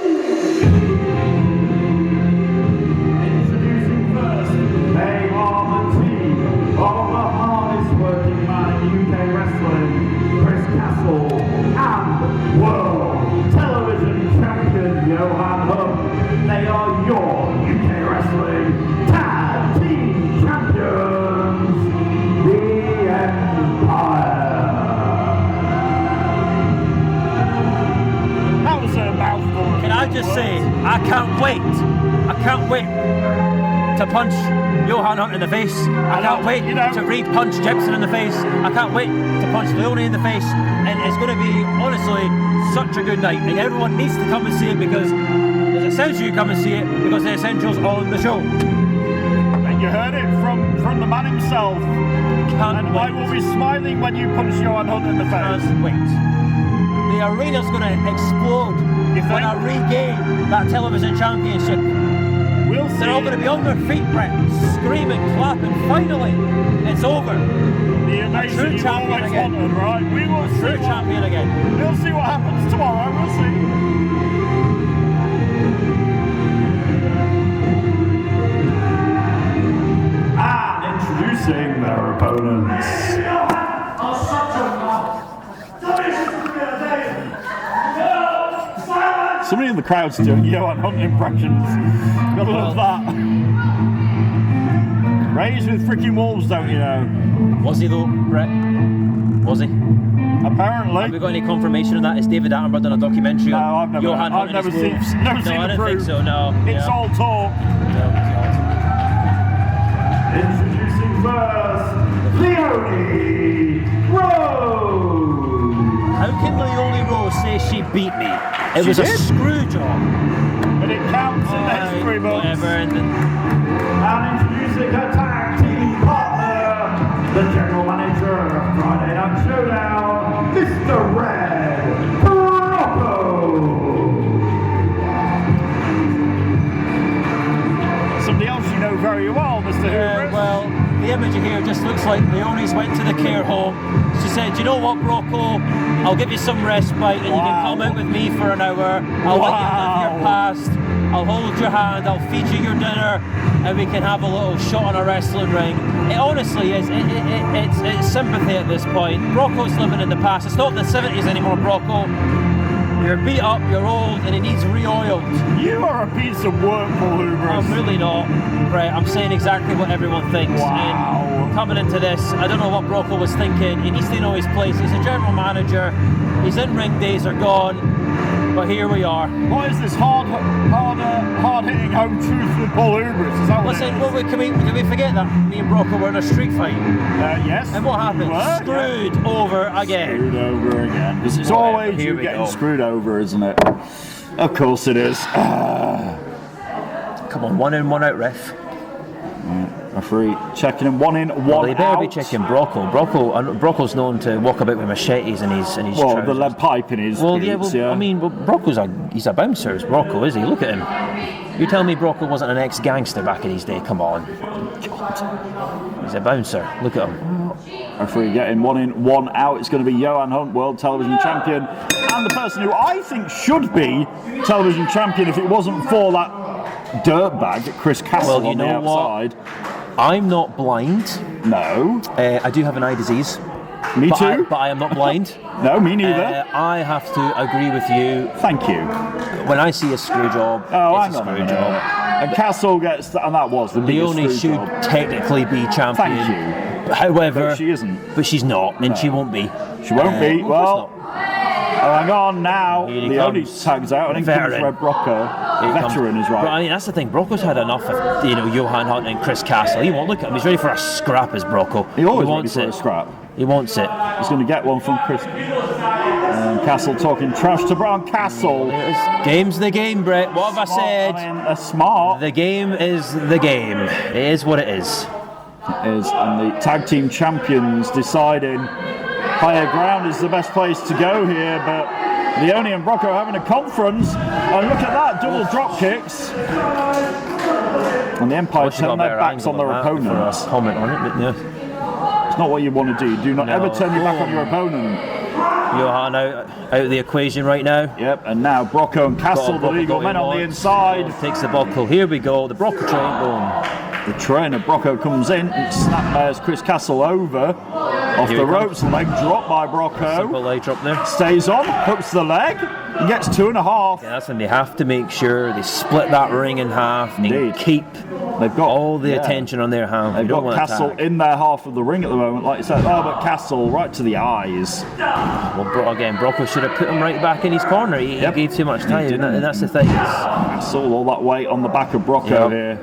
Introducing first, they are the team of the hardest working man in UK wrestling, Chris Castle, and World Television Champion Johan Hunt. They are your UK Wrestling Tag Team Champions, the Empire. That was a mouthful. Can I just say, I can't wait to punch Johan Hunt in the face. I can't wait to re-punch Jepson in the face. I can't wait to punch Leonie in the face. And it's going to be, honestly, such a good night. And everyone needs to come and see it because there's essential you come and see it because the essential's on the show. And you heard it from the man himself. Can't wait. I will be smiling when you punch Johan Hunt in the face. Can't wait. The arena's going to explode when I regain that television championship. They're all going to be on their feet, Brett, screaming, clapping. Finally, it's over. The amazing true champion again. Wanted, right? We will see true champion again. We'll see what happens tomorrow. We'll see. And introducing their opponents. Somebody in the crowd's doing Johan Hunt impressions. Gotta love that. Raised with freaking wolves, don't you know? Was he though, Brett? Was he? Apparently. Have we got any confirmation of that? Is David Attenborough done a documentary on Johan Hunt and his wolves? Never seen I the don't think so, no. It's all talk. Oh, God. Introducing first, Leonie Rose. How can Leonie Rose say she beat me? It was a screw job. But it counts in the history books. Whatever. And introducing her tag team partner, the general manager of Friday Night Showdown. somebody else you know very well, Mr. Hubris. Well, the image here just looks like Leonie's went to the care home. She said, "Do you know what, Brocco? I'll give you some respite and you can come out with me for an hour. I'll let you live your past. I'll hold your hand, I'll feed you your dinner, and we can have a little shot on a wrestling ring." It honestly is, it's sympathy at this point. Brocco's living in the past. It's not the 70s anymore, Brocco. You're beat up, you're old, and it needs re-oiled. You are a piece of work, Paul Hubris. I'm really not, Brett. I'm saying exactly what everyone thinks. Wow. And coming into this, I don't know what Brocco was thinking. He needs to know his place. He's a general manager. His in-ring days are gone. But here we are. What is this hard-hitting home truth with Paul Hubris? Is that what Listen, it is? well, did we forget that me and Brocco were in a street fight? Yes. And what happened? Screwed over again. Screwed over again. Because it's always you getting screwed over, isn't it? Of course it is. Come on, 1 in, 1 out, ref. Referee checking him, 1 in, 1 well, they better out. be checking Brocco. Brocco's known to walk about with machetes and his well, the lead pipe in his boots, I mean, Brocco's he's a bouncer, is Brocco, is he? Look at him. You tell me Brocco wasn't an ex-gangster back in his day, come on. God. He's a bouncer, look at him. Referee getting 1 in, 1 out. It's going to be Johan Hunt, World Television Champion, and the person who I think should be Television Champion if it wasn't for that dirtbag, Chris Castle, on the outside. I'm not blind. No. I do have an eye disease. Me too. But I am not blind. No, me neither. I have to agree with you. Thank you. When I see a screw job, it's a screw job. And Castle gets, and that was the Leonie should technically be champion. Thank you. However, but she isn't. But she's not, and she won't be. She won't be. Well, hang on now. Leonie tags out, and then comes Red Brocco. Veteran is right. But I mean, that's the thing. Brocco's had enough of Johan Hunt and Chris Castle. He won't look at him. He's ready for a scrap as Brocco. He always wants a scrap. He wants it. He's going to get one from Chris. Castle talking trash to Brown. Castle. Game's the game, Brett. What have I said? A smart. The game is the game. It is what it is. It is, and the tag team champions deciding higher ground is the best place to go here, but Leonie and Brocco are having a conference, and look at that, double drop kicks. And the Empire turn their backs on their opponents. Comment on it, but yeah. It's not what you want to do. Do not ever turn your back on your opponent. Johan out of the equation right now. Yep, and now Brocco and Castle, the legal men on the inside. Takes the buckle. Here we go. The Brocco train going. The trainer Brocco comes in and snaps Chris Castle over off the ropes. Leg drop by Brocco. Simple leg drop there. Stays on, hooks the leg. He gets 2.5. Yeah, that's when they have to make sure they split that ring in half and they keep they've got all the attention on their half. They've got Castle in their half of the ring at the moment, like you said. Oh, but Castle right to the eyes. Well, again, Brocco should have put him right back in his corner. He gave too much time, and that's the thing. Castle, all that weight on the back of Brocco here.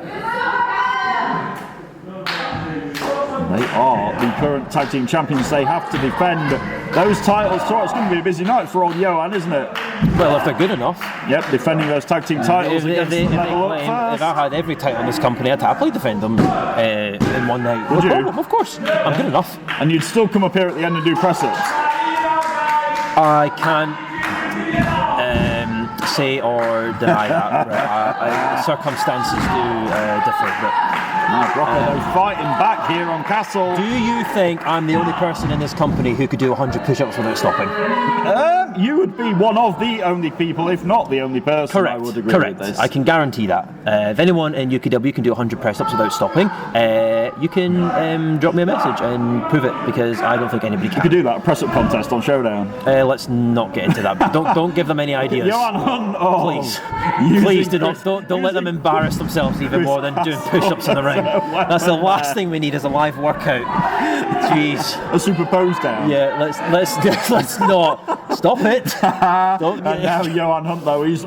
They are the current tag team champions. They have to defend those titles. So it's going to be a busy night for old Johan, isn't it? Well, if they're good enough. Yep, defending those tag team titles against the level up first. If I had every title in this company, I'd happily defend them in one night. Would you? Problem, of course. I'm good enough. And you'd still come up here at the end and do press-ups? I can't say or deny that. Circumstances do differ, but now Brocco fighting back here on Castle. Do you think I'm the only person in this company who could do 100 push-ups without stopping? You would be one of the only people, if not the only person. Correct. I would agree Correct. with this. I can guarantee that. If anyone in UKW can do 100 press-ups without stopping, you can drop me a message and prove it, because I don't think anybody can. You could do that press-up contest on Showdown. Let's not get into that. Don't give them any ideas. Johan Hunt, please don't let them embarrass themselves even more than doing push-ups in the ring. That's the last thing we need is a live workout. Jeez. A superposed down. Yeah, let's not. Stop it. And now Johan Hunt though, he's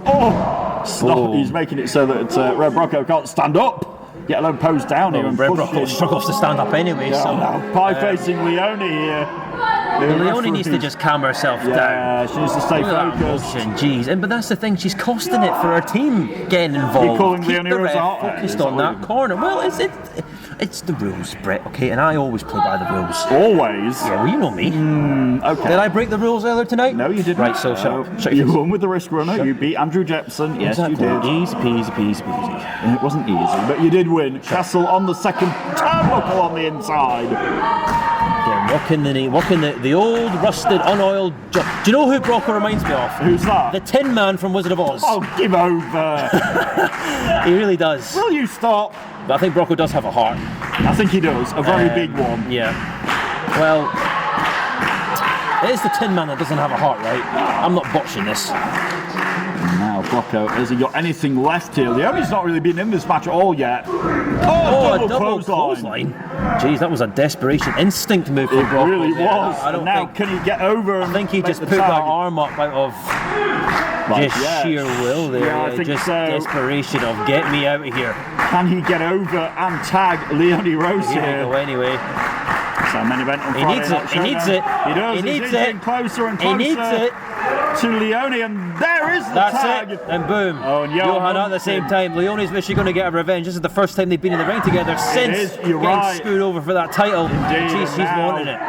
making it so that Red Brocco can't stand up, let alone pose down here. And Red Brocco struggles to stand up anyway. Yeah, so now pie facing Leonie here. Leonie needs to just calm herself down. Yeah, she needs to stay focused. Jeez, but that's the thing, she's costing it for her team getting involved. You're calling Keep Leonie the ref Rose out? focused on that corner. Well, it's the rules, Brett, okay? And I always play by the rules. Always? Yeah, well, you know me. Okay. Did I break the rules earlier tonight? No, you didn't. Right, so shut up. You won with the wrist runner. You beat Andrew Jepson. Yes, Exactly. you did. Easy peasy. And it wasn't easy, but you did win. Castle on the second turnbuckle on the inside. Yeah, walking the old, rusted, unoiled job. Do you know who Brocco reminds me of? Who's that? The Tin Man from Wizard of Oz. Oh, give over. He really does. Will you stop? But I think Brocco does have a heart. I think he does. A very big one. Yeah. Well, it is the Tin Man that doesn't have a heart, right? I'm not botching this. Now, Brocco, has he got anything left here? Leonie's not really been in this match at all yet. Oh, a double clothesline. Jeez, that was a desperation instinct move from Brocco. It really there. was. I don't now, think, can he get over? I think he just put that arm up out of sheer will there. Yeah, I think just so. Desperation of get me out of here. Can he get over and tag Leonie Rose Here here? we go anyway. So main event on He Friday needs Night it. He needs Showdown. it. He does. He He's needs inching it. closer and He closer needs it. to Leonie, and there is the That's tag. it, and boom. Oh, and Johan at the same time. Leonie's wishy going to get a revenge. This is the first time they've been in the ring together since is, you're getting right. screwed over for that title. Indeed, She's now, wanting it.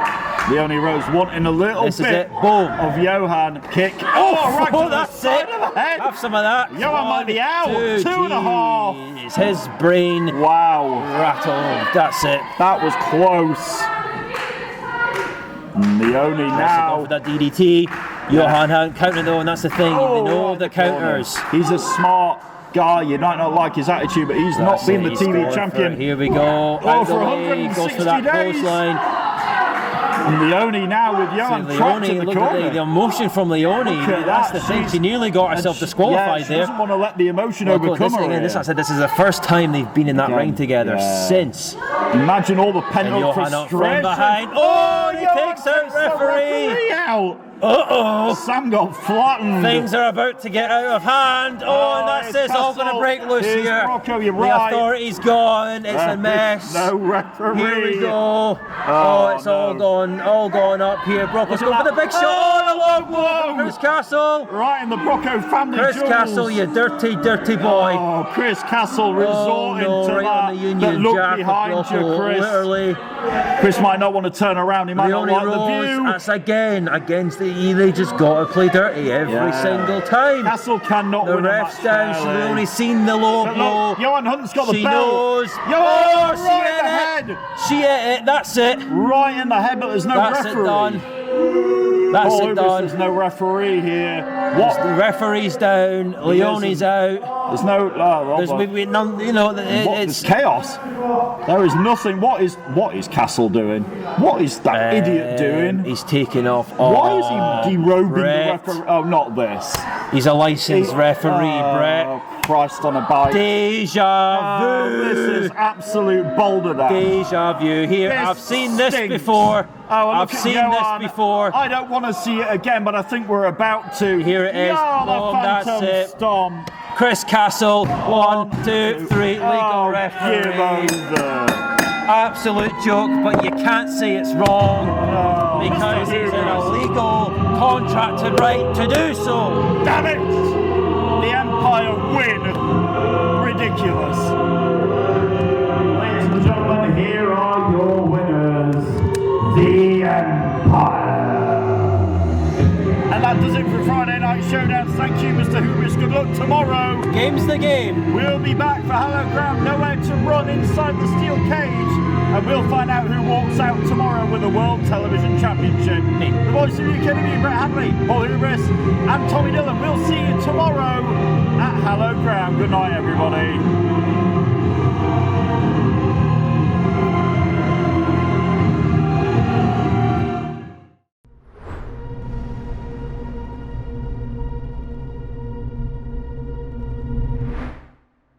Leonie Rose wanting a little This is bit it. Boom. of Johan kick. Oh, right to the that's side it. of the head. Have some of that. Johan might be out. 2.5. It's his brain. Wow. Rattled. That's it. That was close. Leonie now. For that DDT. Johan hadn't counted though, and that's the thing. Oh, they know right the counters. He's a smart guy. You might not like his attitude, but he's not been the He's TV going champion. Here we go. Out for the way. Goes for 160 that days. clothesline. And Leonie now with Johan trapped in the look corner. at the emotion from Leonie. Look at That's that. the thing. She's- She nearly got herself and disqualified she there. doesn't want to let the emotion Well, overcome her. this is the first time they've been in that ring together since. Imagine all the pent And up Johan up from frustration. behind. Oh, he takes out referee. Out. Uh-oh. Sam got flattened. Things are about to get out of hand. Oh, and that's it's it's all going to Castle. break loose Here's here. Brocco, you're the right. authority's gone. It's a mess. No referee. Here we go. Oh, it's all gone up here. Brocco's going for the big shot. Oh, the long blow. Chris Castle. Right in the Brocco family Chris jewels. Castle, you dirty boy. Oh, Chris Castle resorting to right that. on the Union But look Jack behind of you, Brocco, Chris. literally. Chris might not want to turn around. He might Leonie not like the Rose, view. that's again against they just got to play dirty every single time. Castle cannot The win a ref's match down. fairly. She's only seen the low But blow. look, Johan Hunt's got the She belt. knows. Johan, Oh, she right in hit the it. head. She hit it. That's it. Right in the head, but there's no That's referee. it done. That's Paul it Hubris, done. There's no referee here. What? The referee's down. Leonie's out. There's no. There's maybe none. You know, It's chaos. There is nothing. What is Castle doing? What is that idiot doing? He's taking off. Why is he derobing Brett. the referee? Oh, not this. He's a licensed referee, Brett. Oh, Christ on a bike. Deja vu. This is absolute boulder dash. Deja vu. Here, This I've seen this stinks. before. Oh, I've seen this before. I don't want to see it again, but I think we're about to. Here it is. Yeah, Boom, the that's phantom it. stomp. Chris Castle. 1, 2, 3. Legal referee. Give over. Absolute joke, but you can't say it's wrong because he's an illegal contracted right to do so. Damn it! The Empire win. Ridiculous. Ladies and gentlemen, here are your winners. The Empire. And that does it for Friday Night Showdown. Thank you, Mr. Hubris. Good luck tomorrow. Game's the game. We'll be back for Hallowed Ground. Nowhere to run inside the steel cage. And we'll find out who walks out tomorrow with the World Television Championship. The voice of UKW, Brett Hadley, Paul Hubris, and Tommy Dillon. We'll see you tomorrow at Hallowed Ground. Good night, everybody.